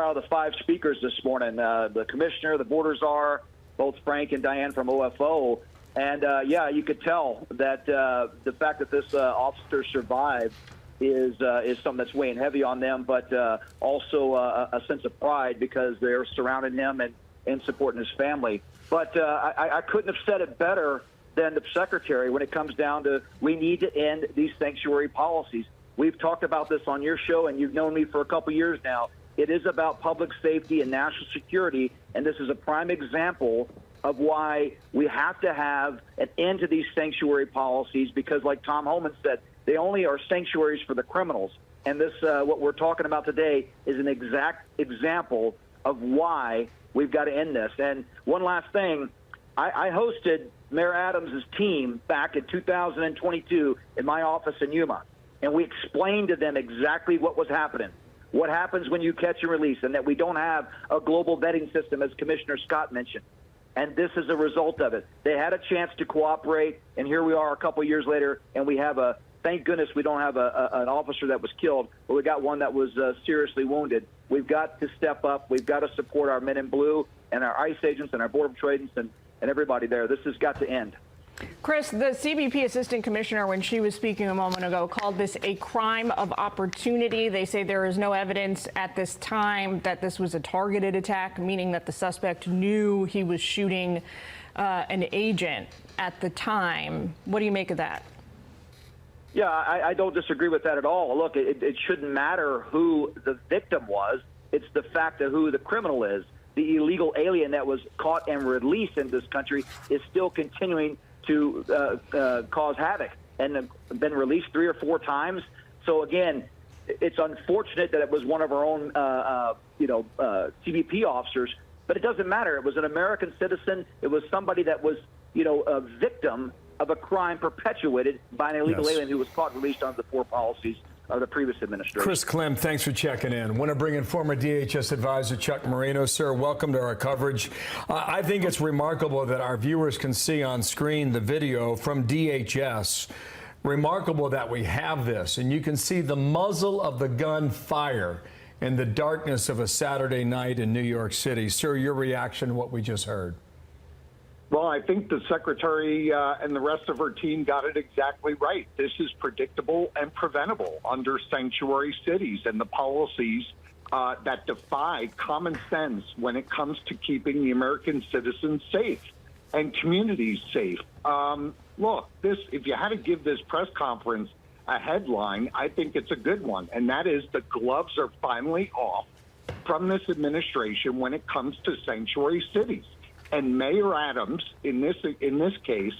Speaker 18: out of the 5 speakers this morning, the commissioner, the border czar, both Frank and Diane from OFO. And, yeah, you could tell that the fact that this officer survived is something that's weighing heavy on them, but also a sense of pride because they're surrounding him and supporting his family. But I couldn't have said it better than the secretary when it comes down to we need to end these sanctuary policies. We've talked about this on your show, and you've known me for a couple years now. It is about public safety and national security, and this is a prime example of why we have to have an end to these sanctuary policies because, like Tom Homan said, they only are sanctuaries for the criminals. And this, what we're talking about today, is an exact example of why we've got to end this. And one last thing, I hosted Mayor Adams' team back in 2022 in my office in Yuma, and we explained to them exactly what was happening, what happens when you catch and release, and that we don't have a global vetting system, as Commissioner Scott mentioned. And this is a result of it. They had a chance to cooperate, and here we are a couple years later, and we have thank goodness we don't have an officer that was killed, but we got one that was seriously wounded. We've got to step up. We've got to support our men in blue and our ICE agents and our Border Patrol agents and everybody there. This has got to end.
Speaker 3: Chris, the CBP Assistant Commissioner, when she was speaking a moment ago, called this a crime of opportunity. They say there is no evidence at this time that this was a targeted attack, meaning that the suspect knew he was shooting an agent at the time. What do you make of that?
Speaker 18: Yeah, I don't disagree with that at all. Look, it shouldn't matter who the victim was. It's the fact of who the criminal is. The illegal alien that was caught and released in this country is still continuing to cause havoc and been released 3 or 4 times. So, again, it's unfortunate that it was one of our own, CBP officers, but it doesn't matter. It was an American citizen. It was somebody that was, a victim of a crime perpetuated by an illegal alien who was caught and released under the 4 policies of the previous administration.
Speaker 2: Chris Clem, thanks for checking in. Want to bring in former DHS advisor Chuck Marino. Sir, welcome to our coverage. I think it's remarkable that our viewers can see on screen the video from DHS. Remarkable that we have this, and you can see the muzzle of the gun fire in the darkness of a Saturday night in New York City. Sir, your reaction to what we just heard?
Speaker 19: Well, I think the secretary and the rest of her team got it exactly right. This is predictable and preventable under sanctuary cities and the policies that defy common sense when it comes to keeping the American citizens safe and communities safe. Look, if you had to give this press conference a headline, I think it's a good one, and that is the gloves are finally off from this administration when it comes to sanctuary cities. And Mayor Adams, in this case,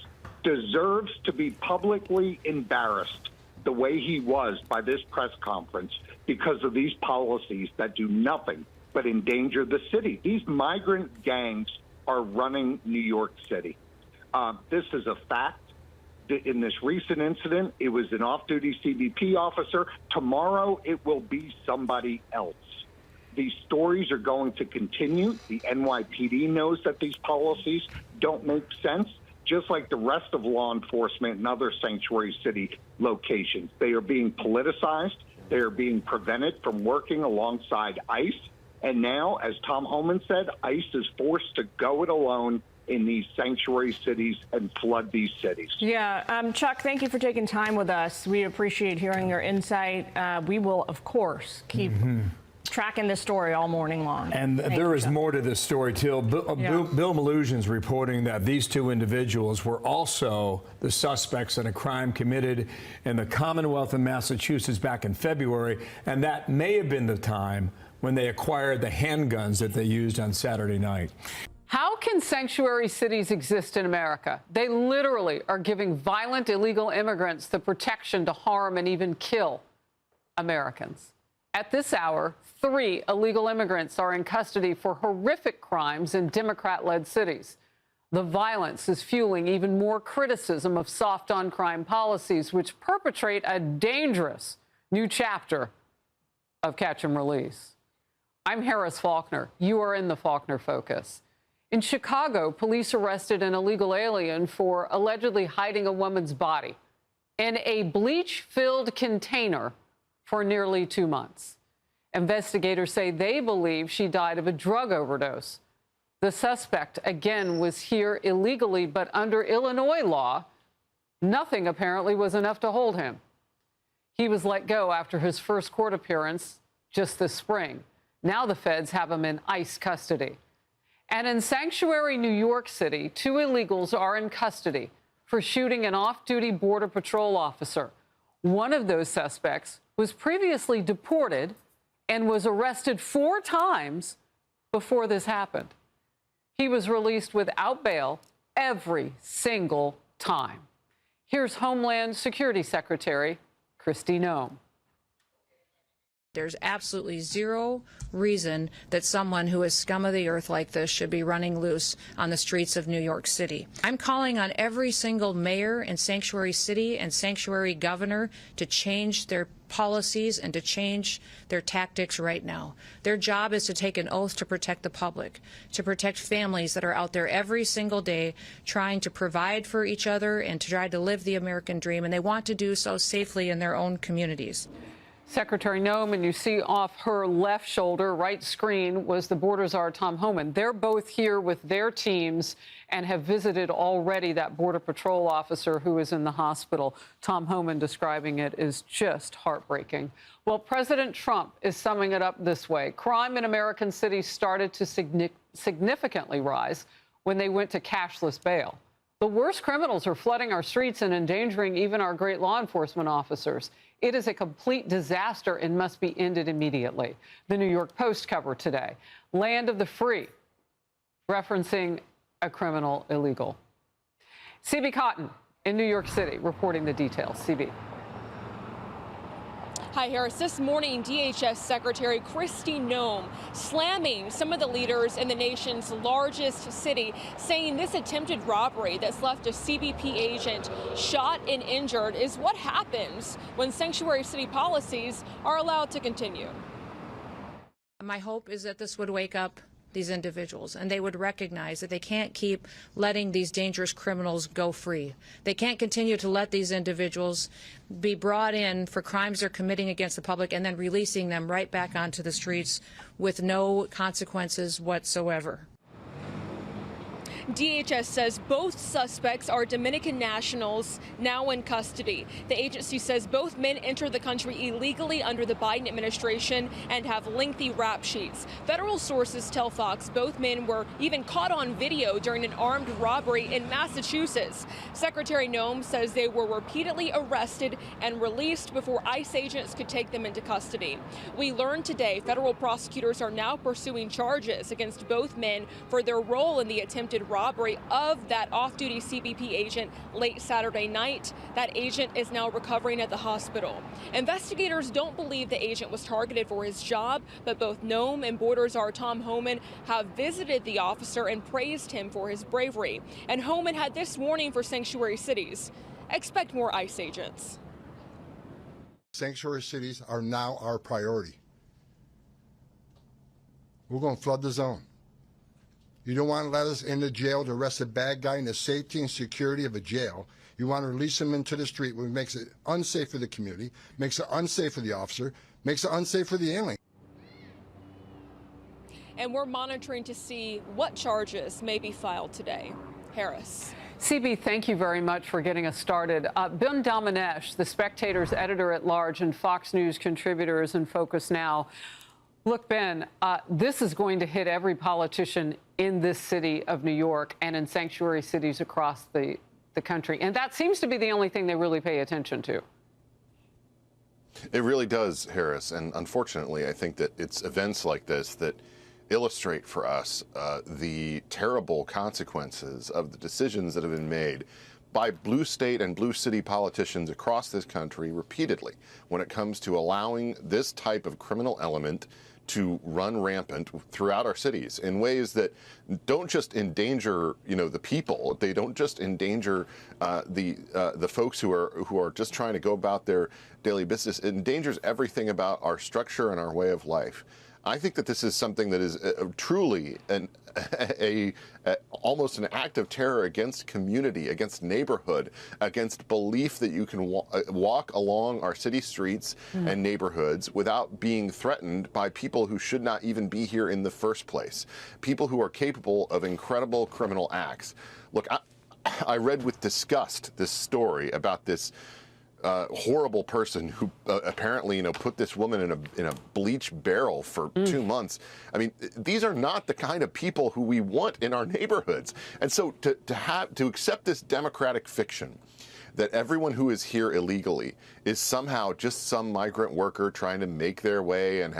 Speaker 19: deserves to be publicly embarrassed the way he was by this press conference because of these policies that do nothing but endanger the city. These migrant gangs are running New York City. This is a fact. In this recent incident, it was an off-duty CBP officer. Tomorrow, it will be somebody else. These stories are going to continue. The NYPD knows that these policies don't make sense, just like the rest of law enforcement and other sanctuary city locations. They are being politicized. They are being prevented from working alongside ICE. And now, as Tom Homan said, ICE is forced to go it alone in these sanctuary cities and flood these cities.
Speaker 3: Yeah, Chuck, thank you for taking time with us. We appreciate hearing your insight. We will, of course, keep tracking this story all morning long.
Speaker 2: And there is more to this story, too. Bill Malusian's reporting that these 2 individuals were also the suspects in a crime committed in the Commonwealth of Massachusetts back in February, and that may have been the time when they acquired the handguns that they used on Saturday night.
Speaker 20: How can sanctuary cities exist in America? They literally are giving violent illegal immigrants the protection to harm and even kill Americans. At this hour, 3 illegal immigrants are in custody for horrific crimes in Democrat-led cities. The violence is fueling even more criticism of soft-on-crime policies, which perpetrate a dangerous new chapter of catch and release. I'm Harris Faulkner. You are in the Faulkner Focus. In Chicago, police arrested an illegal alien for allegedly hiding a woman's body in a bleach-filled container for nearly 2 months. Investigators say they believe she died of a drug overdose. The suspect, again, was here illegally, but under Illinois law, nothing apparently was enough to hold him. He was let go after his first court appearance just this spring. Now the feds have him in ICE custody. And in sanctuary New York City, 2 illegals are in custody for shooting an off-duty Border Patrol officer. One of those suspects was previously deported and was arrested 4 times before this happened. He was released without bail every single time. Here's Homeland Security Secretary Kristi Noem.
Speaker 7: There's absolutely zero reason that someone who is scum of the earth like this should be running loose on the streets of New York City. I'm calling on every single mayor and sanctuary city and sanctuary governor to change their policies and to change their tactics right now. Their job is to take an oath to protect the public, to protect families that are out there every single day trying to provide for each other and to try to live the American dream, and they want to do so safely in their own communities.
Speaker 20: Secretary Noem, and you see off her left shoulder, right screen, was the border czar, Tom Homan. They're both here with their teams and have visited already that Border Patrol officer who is in the hospital. Tom Homan describing it as just heartbreaking. Well, President Trump is summing it up this way. Crime in American cities started to significantly rise when they went to cashless bail. The worst criminals are flooding our streets and endangering even our great law enforcement officers. It is a complete disaster and must be ended immediately. The New York Post cover today. Land of the free, referencing a criminal illegal. CB Cotton in New York City reporting the details. CB.
Speaker 4: Hi, Harris. This morning, DHS Secretary Kristi Noem slamming some of the leaders in the nation's largest city, saying this attempted robbery that's left a CBP agent shot and injured is what happens when sanctuary city policies are allowed to continue.
Speaker 7: My hope is that this would wake up these individuals and they would recognize that they can't keep letting these dangerous criminals go free. They can't continue to let these individuals be brought in for crimes they're committing against the public and then releasing them right back onto the streets with no consequences whatsoever.
Speaker 4: DHS says both suspects are Dominican nationals now in custody. The agency says both men entered the country illegally under the Biden administration and have lengthy rap sheets. Federal sources tell Fox both men were even caught on video during an armed robbery in Massachusetts. Secretary Noem says they were repeatedly arrested and released before ICE agents could take them into custody. We learned today federal prosecutors are now pursuing charges against both men for their role in the attempted robbery of that off-duty CBP agent late Saturday night. That agent is now recovering at the hospital. Investigators don't believe the agent was targeted for his job, but both Noem and border czar Tom Homan have visited the officer and praised him for his bravery. And Homan had this warning for sanctuary cities. Expect more ICE agents.
Speaker 9: Sanctuary cities are now our priority. We're going to flood the zone. You don't want to let us into jail to arrest a bad guy in the safety and security of a jail. You want to release him into the street, which makes it unsafe for the community, makes it unsafe for the officer, makes it unsafe for the alien.
Speaker 4: And we're monitoring to see what charges may be filed today. Harris.
Speaker 20: CB, thank you very much for getting us started. Ben Dalmanesh, the Spectator's editor-at-large and Fox News contributor, is in Focus Now. Look, Ben, this is going to hit every politician in this city of New York and in sanctuary cities across the country. And that seems to be the only thing they really pay attention to.
Speaker 21: It really does, Harris. And unfortunately, I think that it's events like this that illustrate for us the terrible consequences of the decisions that have been made by blue state and blue city politicians across this country repeatedly when it comes to allowing this type of criminal element to run rampant throughout our cities in ways that don't just endanger, the people. They don't just endanger the folks who are just trying to go about their daily business. It endangers everything about our structure and our way of life. I think that this is something that is truly almost an act of terror against community, against neighborhood, against belief that you can walk along our city streets and neighborhoods without being threatened by people who should not even be here in the first place, people who are capable of incredible criminal acts. Look, I read with disgust this story about this horrible person who apparently, put this woman in a bleach barrel for 2 months. I mean, these are not the kind of people who we want in our neighborhoods. And so to accept this democratic fiction that everyone who is here illegally is somehow just some migrant worker trying to make their way and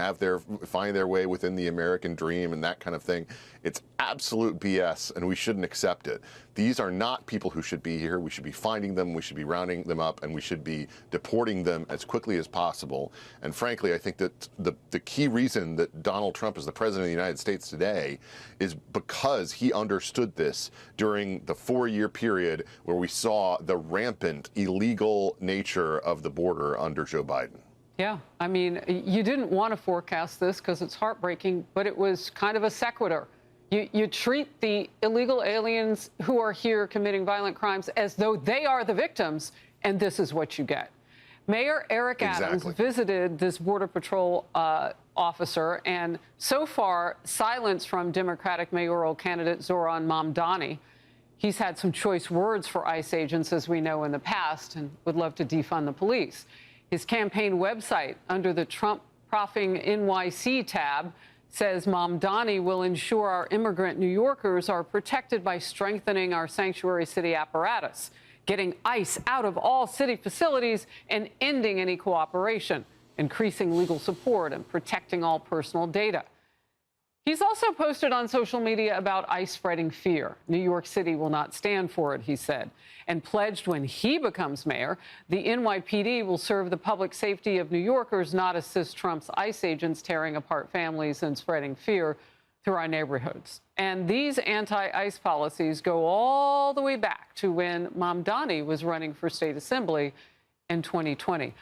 Speaker 21: find their way within the American dream and that kind of thing, it's absolute BS, and we shouldn't accept it. These are not people who should be here. We should be finding them, we should be rounding them up, and we should be deporting them as quickly as possible. And frankly, I think that the key reason that Donald Trump is the president of the United States today is because he understood this during the 4-year period where we saw the rampant illegal nature of the border under Joe Biden.
Speaker 20: Yeah, I mean, you didn't want to forecast this because it's heartbreaking, but it was kind of a sequitur. You treat the illegal aliens who are here committing violent crimes as though they are the victims, and this is what you get. Mayor Eric Adams visited this Border Patrol officer, and so far, silence from Democratic mayoral candidate Zoran Mamdani. He's had some choice words for ICE agents, as we know, in the past, and would love to defund the police. His campaign website, under the Trump Proffing NYC tab, says Mamdani will ensure our immigrant New Yorkers are protected by strengthening our sanctuary city apparatus, getting ICE out of all city facilities and ending any cooperation, increasing legal support and protecting all personal data. He's also posted on social media about ICE spreading fear. New York City will not stand for it, he said, and pledged when he becomes mayor, the NYPD will serve the public safety of New Yorkers, not assist Trump's ICE agents tearing apart families and spreading fear through our neighborhoods. And these anti-ICE policies go all the way back to when Mamdani was running for state assembly in 2020.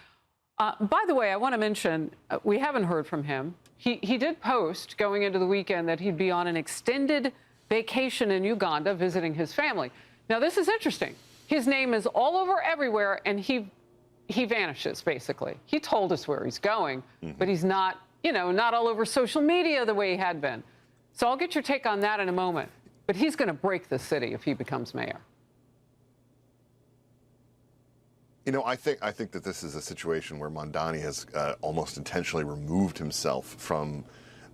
Speaker 20: By the way, I want to mention, we haven't heard from him. He did post going into the weekend that he'd be on an extended vacation in Uganda visiting his family. Now, this is interesting. His name is all over everywhere, and he vanishes, basically. He told us where he's going, but he's not, not all over social media the way he had been. So I'll get your take on that in a moment. But he's going to break the city if he becomes mayor.
Speaker 21: I think that this is a situation where Mamdani has almost intentionally removed himself from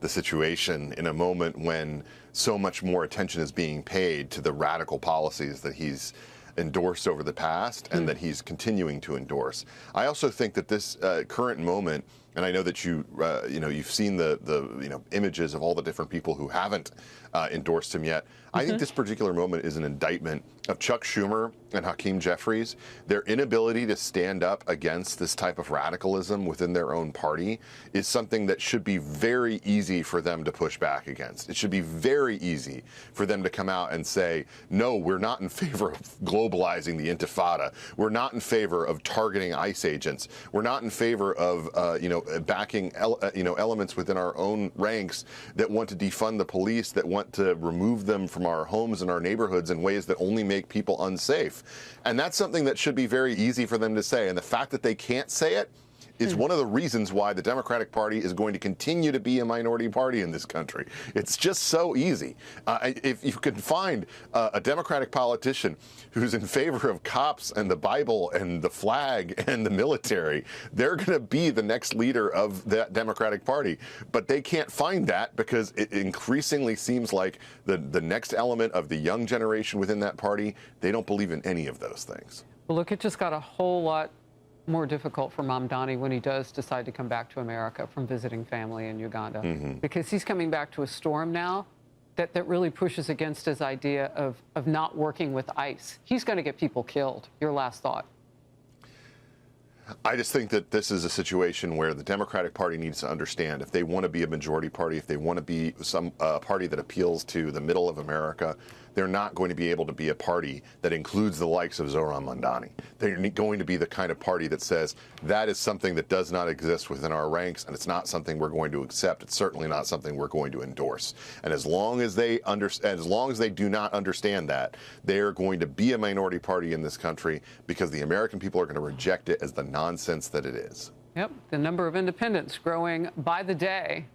Speaker 21: the situation in a moment when so much more attention is being paid to the radical policies that he's endorsed over the past and that he's continuing to endorse. I also think that this current moment, and I know that you've seen the images of all the different people who haven't endorsed him yet. I think this particular moment is an indictment of Chuck Schumer and Hakeem Jeffries. Their inability to stand up against this type of radicalism within their own party is something that should be very easy for them to push back against. It should be very easy for them to come out and say, no, we're not in favor of globalizing the intifada. We're not in favor of targeting ICE agents. We're not in favor of, backing elements within our own ranks that want to defund the police, that want to remove them from our homes and our neighborhoods in ways that only make people unsafe. And that's something that should be very easy for them to say. And the fact that they can't say it is one of the reasons why the Democratic Party is going to continue to be a minority party in this country. It's just so easy. If you can find a Democratic politician who's in favor of cops and the Bible and the flag and the military, they're going to be the next leader of that Democratic Party. But they can't find that because it increasingly seems like the next element of the young generation within that party, they don't believe in any of those things.
Speaker 20: Well, look, it just got a whole lot more difficult for Mamdani when he does decide to come back to America from visiting family in Uganda, because he's coming back to a storm now that really pushes against his idea of not working with ICE. He's going to get people killed. Your last thought.
Speaker 21: I just think that this is a situation where the Democratic Party needs to understand if they want to be a majority party, if they want to be some party that appeals to the middle of America, they're not going to be able to be a party that includes the likes of Zohran Mamdani. They're going to be the kind of party that says that is something that does not exist within our ranks, and it's not something we're going to accept. It's certainly not something we're going to endorse. And as long as they do not understand that, they are going to be a minority party in this country because the American people are going to reject it as the nonsense that it is.
Speaker 20: Yep, the number of independents growing by the day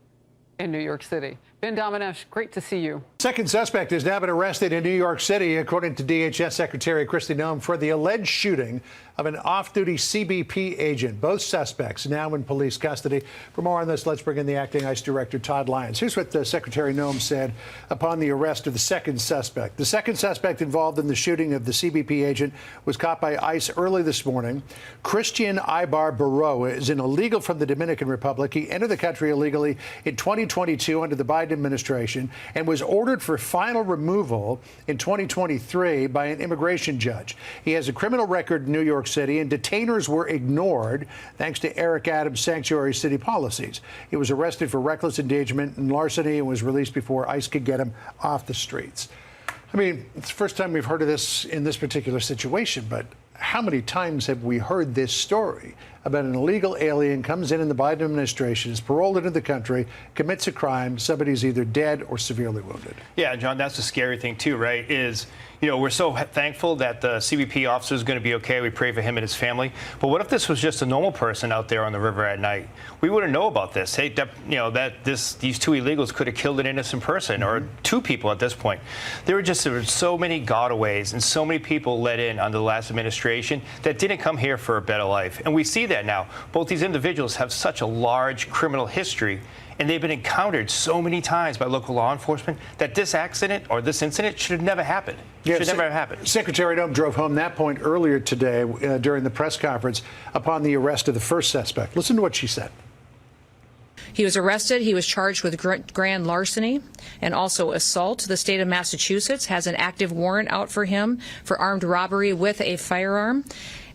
Speaker 20: in New York City. Ben Domenech, great to see you.
Speaker 1: Second suspect has now been arrested in New York City, according to DHS Secretary Kristi Noem, for the alleged shooting of an off-duty CBP agent. Both suspects now in police custody. For more on this, let's bring in the acting ICE Director, Todd Lyons. Here's what Secretary Noem said upon the arrest of the second suspect. The second suspect involved in the shooting of the CBP agent was caught by ICE early this morning. Christian Ibar Barreau is an illegal from the Dominican Republic. He entered the country illegally in 2022 under the Biden administration and was ordered for final removal in 2023 by an immigration judge. He has a criminal record in New York City, and detainers were ignored thanks to Eric Adams' sanctuary city policies. He was arrested for reckless endangerment and larceny and was released before ICE could get him off the streets. I mean, it's the first time we've heard of this in this particular situation, but how many times have we heard this story about an illegal alien comes in the Biden administration, is paroled into the country, commits a crime, somebody's either dead or severely wounded?
Speaker 22: Yeah, John, that's the scary thing, too, right, is, you know, we're so thankful that the CBP officer is going to be okay. We pray for him and his family. But what if this was just a normal person out there on the river at night? We wouldn't know about this. Hey, these two illegals could have killed an innocent person or two people at this point. There were so many gotaways and so many people let in under the last administration that didn't come here for a better life. And we see that now. Both these individuals have such a large criminal history, and they've been encountered so many times by local law enforcement that this accident or this incident should have never happened. Should never have happened.
Speaker 1: Secretary Noem drove home that point earlier today during the press conference upon the arrest of the first suspect. Listen to what she said.
Speaker 7: He was arrested. He was charged with grand larceny and also assault. The state of Massachusetts has an active warrant out for him for armed robbery with a firearm.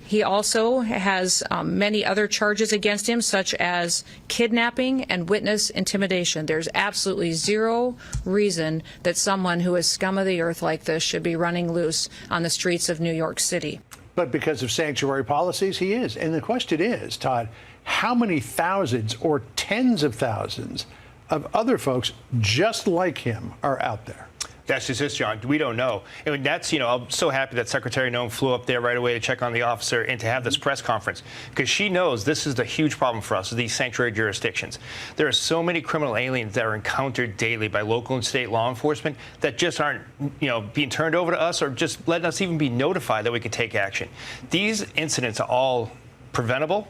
Speaker 7: He also has many other charges against him, such as kidnapping and witness intimidation. There's absolutely zero reason that someone who is scum of the earth like this should be running loose on the streets of New York City.
Speaker 1: But because of sanctuary policies, he is. And the question is, Todd, how many thousands or tens of thousands of other folks just like him are out there?
Speaker 22: That's just it, John. We don't know. And that's, you know, I'm so happy that Secretary Noem flew up there right away to check on the officer and to have this press conference, because she knows this is the huge problem for us, these sanctuary jurisdictions. There are so many criminal aliens that are encountered daily by local and state law enforcement that just aren't, you know, being turned over to us or just letting us even be notified that we can take action. These incidents are all preventable.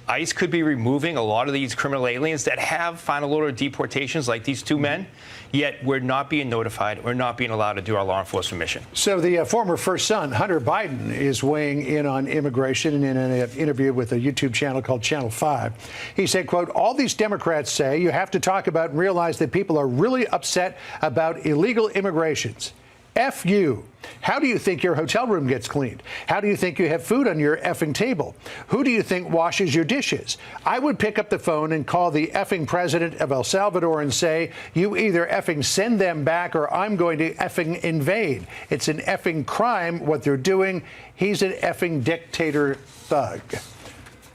Speaker 22: ICE could be removing a lot of these criminal aliens that have final order deportations like these two men, yet we're not being notified. We're not being allowed to do our law enforcement mission.
Speaker 1: So the former first son, Hunter Biden, is weighing in on immigration in an interview with a YouTube channel called Channel 5. He said, quote, all these Democrats say you have to talk about and realize that people are really upset about illegal immigrations. F you. How do you think your hotel room gets cleaned? How do you think you have food on your effing table? Who do you think washes your dishes? I would pick up the phone and call the effing president of El Salvador and say, you either effing send them back or I'm going to effing invade. It's an effing crime what they're doing. He's an effing dictator thug.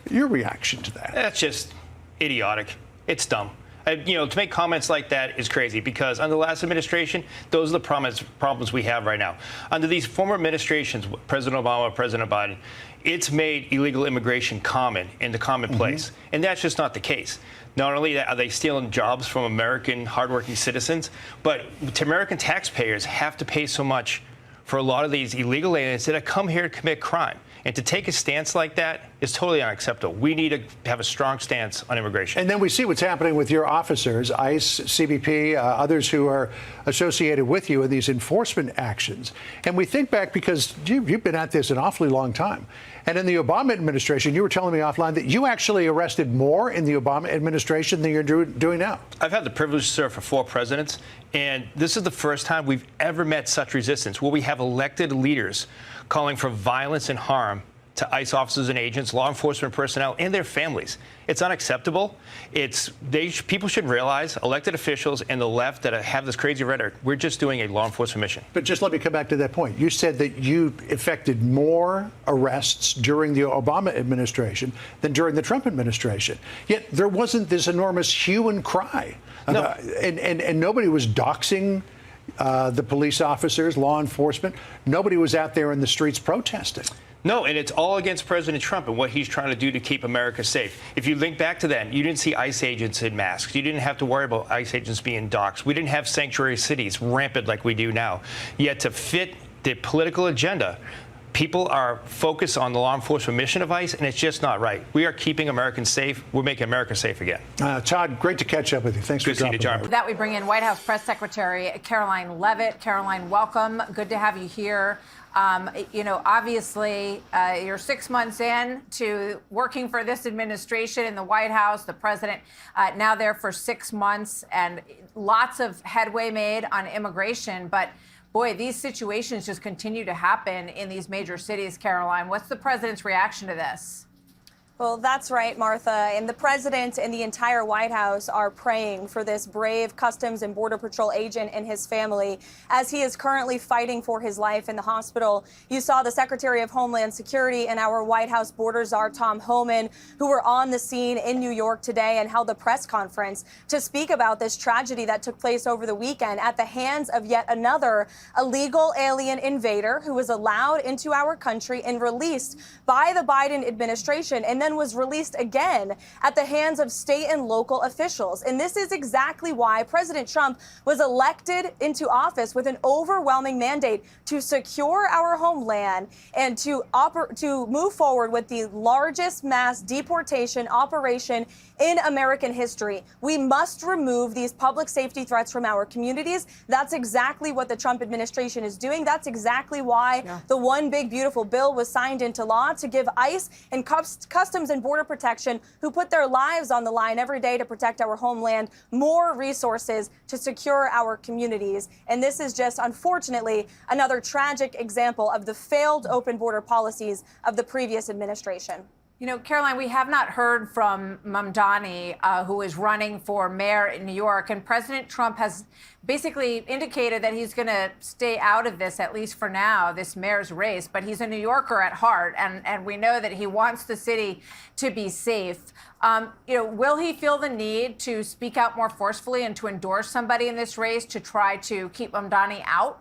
Speaker 1: Your reaction to that?
Speaker 22: That's just idiotic. It's dumb. You know, to make comments like that is crazy, because under the last administration, those are the problems we have right now. Under these former administrations, President Obama, President Biden, it's made illegal immigration common in the commonplace. And that's just not the case. Not only are they stealing jobs from American hardworking citizens, but American taxpayers have to pay so much for a lot of these illegal aliens that have come here to commit crime. And to take a stance like that is totally unacceptable. We need to have a strong stance on immigration.
Speaker 1: And then we see what's happening with your officers, ICE, CBP, others who are associated with you in these enforcement actions. And we think back, because you've been at this an awfully long time. And in the Obama administration, you were telling me offline that you actually arrested more in the Obama administration than you're doing now.
Speaker 22: I've had the privilege to serve for 4 presidents, and this is the first time we've ever met such resistance, where we have elected leaders calling for violence and harm to ICE officers and agents, law enforcement personnel, and their families. It's unacceptable. People should realize, elected officials and the left that have this crazy rhetoric, we're just doing a law enforcement mission.
Speaker 1: But just let me come back to that point. You said that you effected more arrests during the Obama administration than during the Trump administration. Yet there wasn't this enormous hue and cry.
Speaker 22: No.
Speaker 1: And nobody was doxing the police officers, law enforcement. Nobody was out there in the streets protesting.
Speaker 22: No, and it's all against President Trump and what he's trying to do to keep America safe. If you link back to then, you didn't see ICE agents in masks. You didn't have to worry about ICE agents being doxxed. We didn't have sanctuary cities rampant like we do now. Yet to fit the political agenda, people are focused on the law enforcement mission of ICE, and it's just not right. We are keeping Americans safe. We're making America safe again.
Speaker 1: Todd, great to catch up with you. Thanks for dropping by.
Speaker 5: With that, we bring in White House Press Secretary Caroline Leavitt. Caroline, welcome. Good to have you here. Obviously, you're 6 months in to working for this administration in the White House, the president now there for 6 months, and lots of headway made on immigration. But boy, these situations just continue to happen in these major cities. Caroline, what's the president's reaction to this?
Speaker 6: Well, that's right, Martha. And the president and the entire White House are praying for this brave Customs and Border Patrol agent and his family as he is currently fighting for his life in the hospital. You saw the Secretary of Homeland Security and our White House border czar, Tom Homan, who were on the scene in New York today and held a press conference to speak about this tragedy that took place over the weekend at the hands of yet another illegal alien invader who was allowed into our country and released by the Biden administration, and then was released again at the hands of state and local officials. And this is exactly why President Trump was elected into office with an overwhelming mandate to secure our homeland and to move forward with the largest mass deportation operation in American history. We must remove these public safety threats from our communities. That's exactly what the Trump administration is doing. That's exactly why the One Big Beautiful Bill was signed into law, to give ICE and Customs and Border Protection, who put their lives on the line every day to protect our homeland, more resources to secure our communities. And this is just, unfortunately, another tragic example of the failed open border policies of the previous administration.
Speaker 5: You know, Caroline, we have not heard from Mamdani, who is running for mayor in New York, and President Trump has basically indicated that he's going to stay out of this, at least for now, this mayor's race. But he's a New Yorker at heart, and we know that he wants the city to be safe. Will he feel the need to speak out more forcefully and to endorse somebody in this race to try to keep Mamdani out?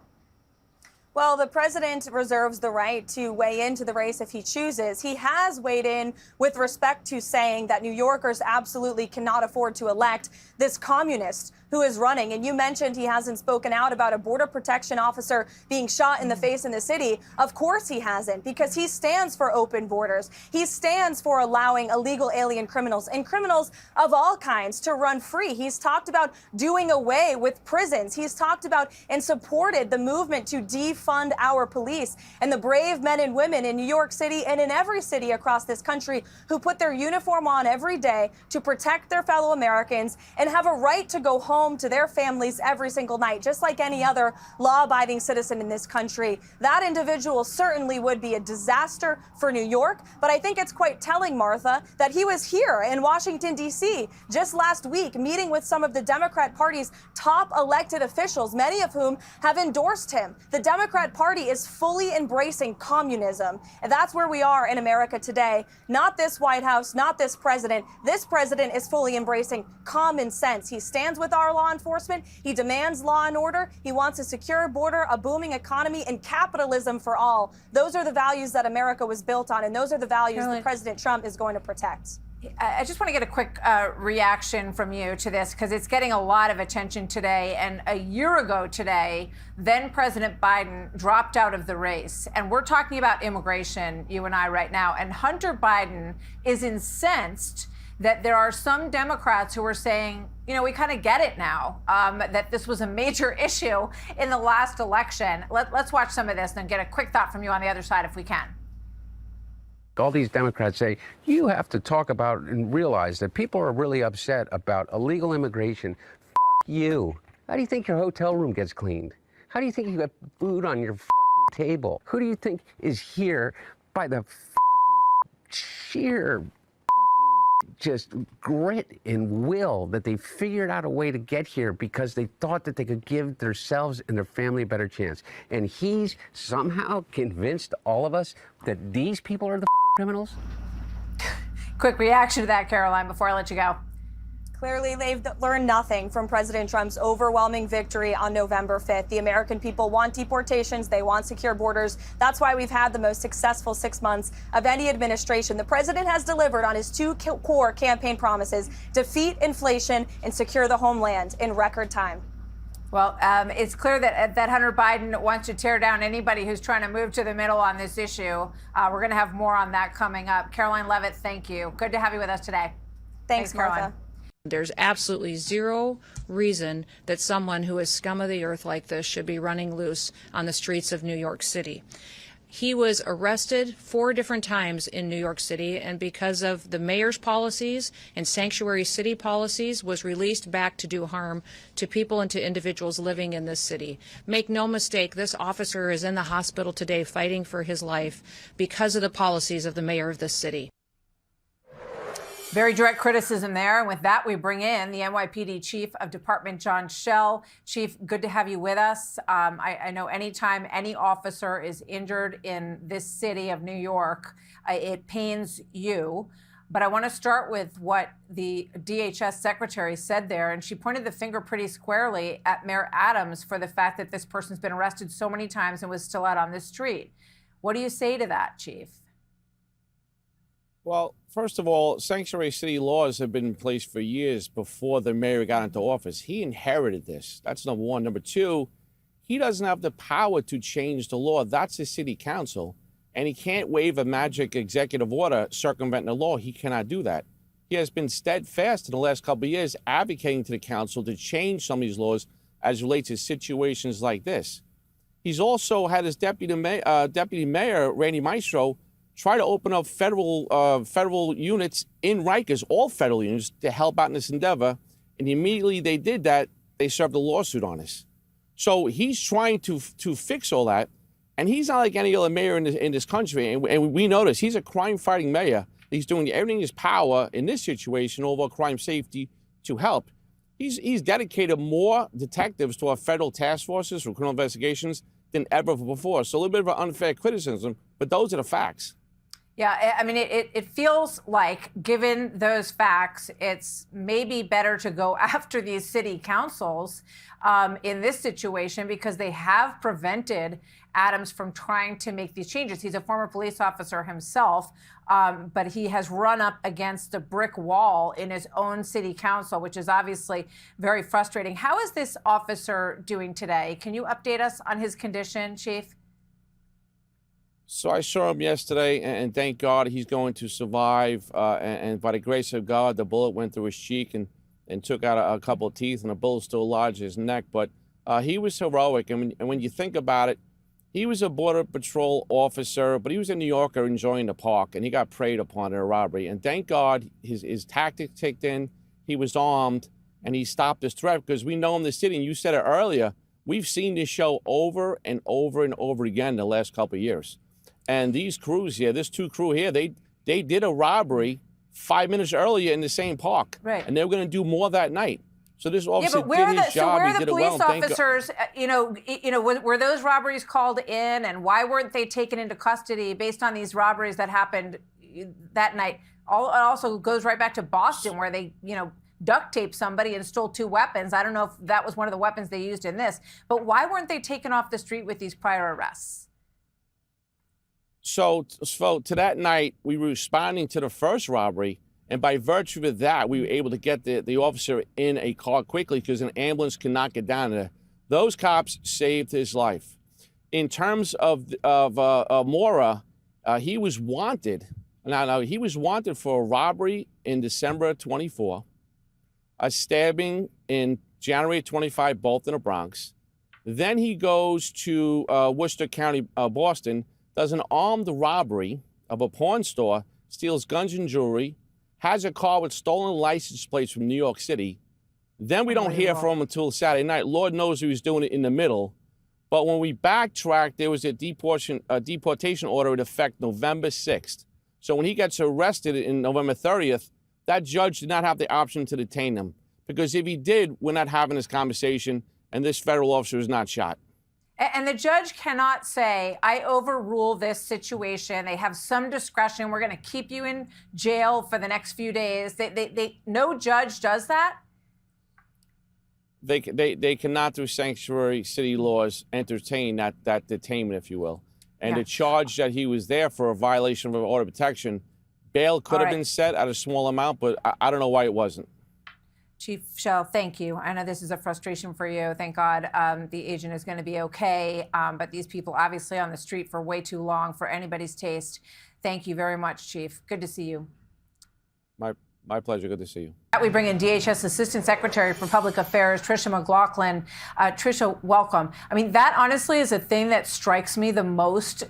Speaker 6: Well, the president reserves the right to weigh into the race if he chooses. He has weighed in with respect to saying that New Yorkers absolutely cannot afford to elect this communist who is running. And you mentioned he hasn't spoken out about a border protection officer being shot in the face in the city. Of course he hasn't, because he stands for open borders. He stands for allowing illegal alien criminals and criminals of all kinds to run free. He's talked about doing away with prisons. He's talked about and supported the movement to defund our police and the brave men and women in New York City and in every city across this country who put their uniform on every day to protect their fellow Americans and have a right to go home to their families every single night, just like any other law-abiding citizen in this country. That individual certainly would be a disaster for New York, but I think it's quite telling, Martha, that he was here in Washington, D.C. just last week, meeting with some of the Democrat Party's top elected officials, many of whom have endorsed him. The Democrat Party is fully embracing communism, and that's where we are in America today. Not this White House, not this president. This president is fully embracing common sense. He stands with our law enforcement. He demands law and order. He wants a secure border, a booming economy, and capitalism for all. Those are the values that America was built on, and those are the values that President Trump is going to protect.
Speaker 5: I just want to get a quick reaction from you to this, because it's getting a lot of attention today. And a year ago today, then President Biden dropped out of the race. And we're talking about immigration, you and I, right now. And Hunter Biden is incensed that there are some Democrats who are saying, we kind of get it now, that this was a major issue in the last election. Let's watch some of this and then get a quick thought from you on the other side if we can.
Speaker 23: All these Democrats say, you have to talk about and realize that people are really upset about illegal immigration. F you. How do you think your hotel room gets cleaned? How do you think you got food on your table? Who do you think is here by the sheer just grit and will that they figured out a way to get here because they thought that they could give themselves and their family a better chance. And he's somehow convinced all of us that these people are the criminals.
Speaker 5: Quick reaction to that, Caroline, before I let you go.
Speaker 6: Clearly, they've learned nothing from President Trump's overwhelming victory on November 5th. The American people want deportations. They want secure borders. That's why we've had the most successful 6 months of any administration. The president has delivered on his two core campaign promises: defeat inflation and secure the homeland in record time.
Speaker 5: Well, it's clear that Hunter Biden wants to tear down anybody who's trying to move to the middle on this issue. We're going to have more on that coming up. Caroline Levitt, thank you. Good to have you with us today.
Speaker 6: Thanks,
Speaker 5: Caroline.
Speaker 6: Martha.
Speaker 7: There's absolutely zero reason that someone who is scum of the earth like this should be running loose on the streets of New York City. He was arrested 4 different times in New York City, and because of the mayor's policies and sanctuary city policies, was released back to do harm to people and to individuals living in this city. Make no mistake, this officer is in the hospital today fighting for his life because of the policies of the mayor of this city.
Speaker 5: Very direct criticism there. And with that, we bring in the NYPD Chief of Department, John Schell. Chief, good to have you with us. I know anytime any officer is injured in this city of New York, it pains you. But I want to start with what the DHS secretary said there. And she pointed the finger pretty squarely at Mayor Adams for the fact that this person's been arrested so many times and was still out on the street. What do you say to that, Chief?
Speaker 8: Well, first of all, sanctuary city laws have been in place for years before the mayor got into office. He inherited this. That's number one. Number two, he doesn't have the power to change the law. That's the city council. And he can't wave a magic executive order circumventing the law. He cannot do that. He has been steadfast in the last couple of years advocating to the council to change some of these laws as it relates to situations like this. He's also had his deputy mayor, Randy Maestro, try to open up federal units in Rikers, all federal units, to help out in this endeavor. And immediately they did that, they served a lawsuit on us. So he's trying to fix all that. And he's not like any other mayor in this country. And we notice he's a crime-fighting mayor. He's doing everything in his power in this situation over crime safety to help. He's dedicated more detectives to our federal task forces for criminal investigations than ever before. So a little bit of an unfair criticism, but those are the facts.
Speaker 5: Yeah, I mean, it feels like, given those facts, it's maybe better to go after these city councils in this situation because they have prevented Adams from trying to make these changes. He's a former police officer himself, but he has run up against a brick wall in his own city council, which is obviously very frustrating. How is this officer doing today? Can you update us on his condition, Chief?
Speaker 8: So I saw him yesterday, and thank God he's going to survive. And by the grace of God, the bullet went through his cheek and took out a couple of teeth, and the bullet still lodged in his neck. But he was heroic. And when you think about it, he was a Border Patrol officer, but he was a New Yorker enjoying the park, and he got preyed upon in a robbery. And thank God his tactics kicked in. He was armed, and he stopped this threat because we know in the city, and you said it earlier, we've seen this show over and over and over again the last couple of years. And these crews here, this 2 crew here, they did a robbery 5 minutes earlier in the same park.
Speaker 5: Right.
Speaker 8: And they were going to do more that night. So this officer
Speaker 5: but where
Speaker 8: did his job.
Speaker 5: So where
Speaker 8: he
Speaker 5: are the
Speaker 8: did
Speaker 5: police
Speaker 8: it well,
Speaker 5: officers? Were those robberies called in, and why weren't they taken into custody based on these robberies that happened that night? It also goes right back to Boston, where they, duct taped somebody and stole 2 weapons. I don't know if that was one of the weapons they used in this, but why weren't they taken off the street with these prior arrests?
Speaker 8: So to that night, we were responding to the first robbery, and by virtue of that, we were able to get the officer in a car quickly because an ambulance could not get down there. Those cops saved his life. In terms of Mora, he was wanted. Now, he was wanted for a robbery in December 24, a stabbing in January 25, both in the Bronx. Then he goes to Worcester County, Boston, does an armed robbery of a pawn store, steals guns and jewelry, has a car with stolen license plates from New York City. Then we don't hear from him until Saturday night. Lord knows he was doing it in the middle. But when we backtracked, there was a deportation order in effect November 6th. So when he gets arrested in November 30th, that judge did not have the option to detain him, because if he did, we're not having this conversation, and this federal officer is not shot.
Speaker 5: And the judge cannot say, I overrule this situation. They have some discretion. We're going to keep you in jail for the next few days. No judge does that.
Speaker 8: They cannot, through sanctuary city laws, entertain that detainment, if you will. And the charge that he was there for a violation of order of protection, bail could have been set at a small amount, but I don't know why it wasn't.
Speaker 5: Chief Shell, thank you. I know this is a frustration for you. Thank God the agent is going to be okay. But these people obviously on the street for way too long for anybody's taste. Thank you very much, Chief. Good to see you.
Speaker 8: My pleasure. Good to see you.
Speaker 5: We bring in DHS Assistant Secretary for Public Affairs, Tricia McLaughlin. Tricia, welcome. I mean, that honestly is a thing that strikes me the most,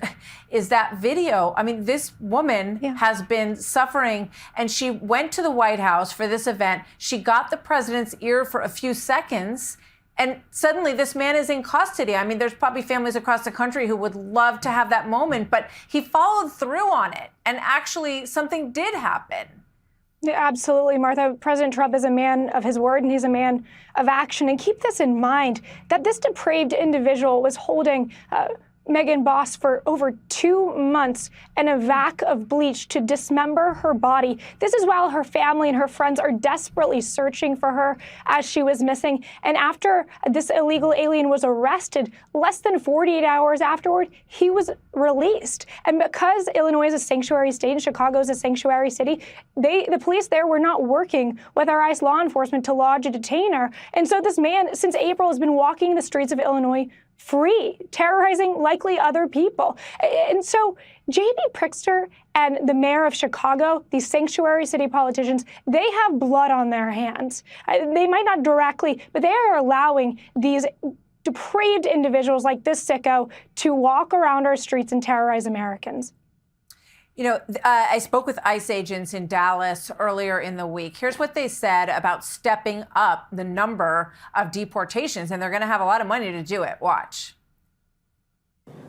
Speaker 5: is that video. I mean, this woman has been suffering, and she went to the White House for this event. She got the president's ear for a few seconds, and suddenly this man is in custody. I mean, there's probably families across the country who would love to have that moment, but he followed through on it, and actually something did happen.
Speaker 10: Absolutely, Martha. President Trump is a man of his word, and he's a man of action. And keep this in mind, that this depraved individual was holding Megan Boss for over 2 months in a vat of bleach to dismember her body. This is while her family and her friends are desperately searching for her as she was missing. And after this illegal alien was arrested, less than 48 hours afterward, he was released. And because Illinois is a sanctuary state and Chicago is a sanctuary city, the police there were not working with our ICE law enforcement to lodge a detainer. And so this man, since April, has been walking the streets of Illinois free, terrorizing likely other people. And so J.B. Pritzker and the mayor of Chicago, these sanctuary city politicians, they have blood on their hands. They might not directly, but they are allowing these depraved individuals like this sicko to walk around our streets and terrorize Americans.
Speaker 5: You know, I spoke with ICE agents in Dallas earlier in the week. Here's what they said about stepping up the number of deportations, and they're going to have a lot of money to do it. Watch.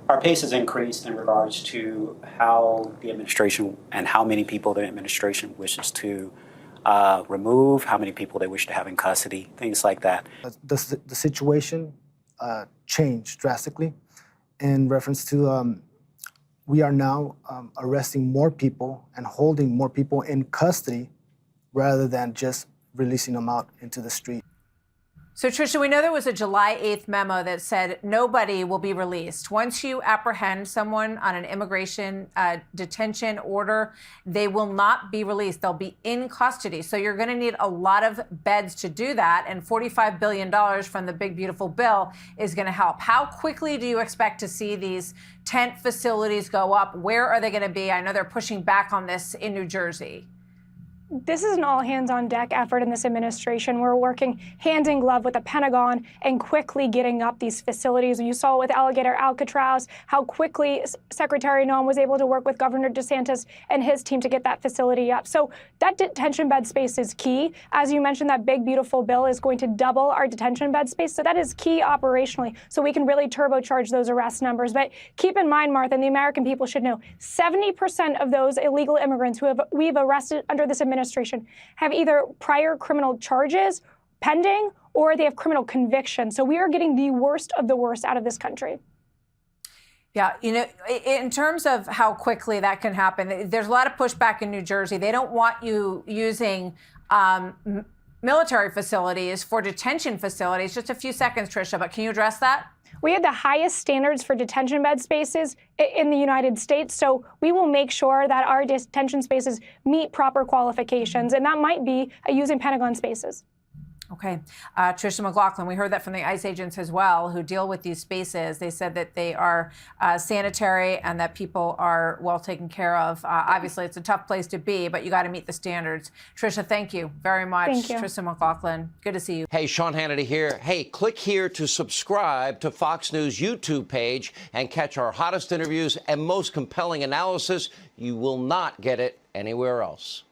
Speaker 11: Our pace has increased in regards to how the administration and how many people the administration wishes to remove, how many people they wish to have in custody, things like that.
Speaker 13: The situation changed drastically in reference to we are now arresting more people and holding more people in custody rather than just releasing them out into the street.
Speaker 5: So, Tricia, we know there was a July 8th memo that said nobody will be released. Once you apprehend someone on an immigration detention order, they will not be released. They'll be in custody. So you're going to need a lot of beds to do that. And $45 billion from the big, beautiful bill is going to help. How quickly do you expect to see these tent facilities go up? Where are they going to be? I know they're pushing back on this in New Jersey.
Speaker 10: This is an all-hands-on-deck effort in this administration. We're working hand in glove with the Pentagon and quickly getting up these facilities. You saw with Alligator Alcatraz how quickly Secretary Noem was able to work with Governor DeSantis and his team to get that facility up. So that detention bed space is key. As you mentioned, that big, beautiful bill is going to double our detention bed space. So that is key operationally, so we can really turbocharge those arrest numbers. But keep in mind, Martha, and the American people should know, 70% of those illegal immigrants who we've arrested under this administration have either prior criminal charges pending or they have criminal convictions. So we are getting the worst of the worst out of this country.
Speaker 5: Yeah, you know, in terms of how quickly that can happen, there's a lot of pushback in New Jersey. They don't want you using military facilities for detention facilities. Just a few seconds, Tricia, but can you address that?
Speaker 10: We have the highest standards for detention bed spaces in the United States, so we will make sure that our detention spaces meet proper qualifications, and that might be using Pentagon spaces.
Speaker 5: Okay. Tricia McLaughlin, we heard that from the ICE agents as well who deal with these spaces. They said that they are sanitary and that people are well taken care of. Obviously, it's a tough place to be, but you got to meet the standards. Tricia, thank you very much.
Speaker 10: Thank you.
Speaker 5: Tricia McLaughlin, good to see you.
Speaker 24: Hey, Sean Hannity here. Hey, click here to subscribe to Fox News YouTube page and catch our hottest interviews and most compelling analysis. You will not get it anywhere else.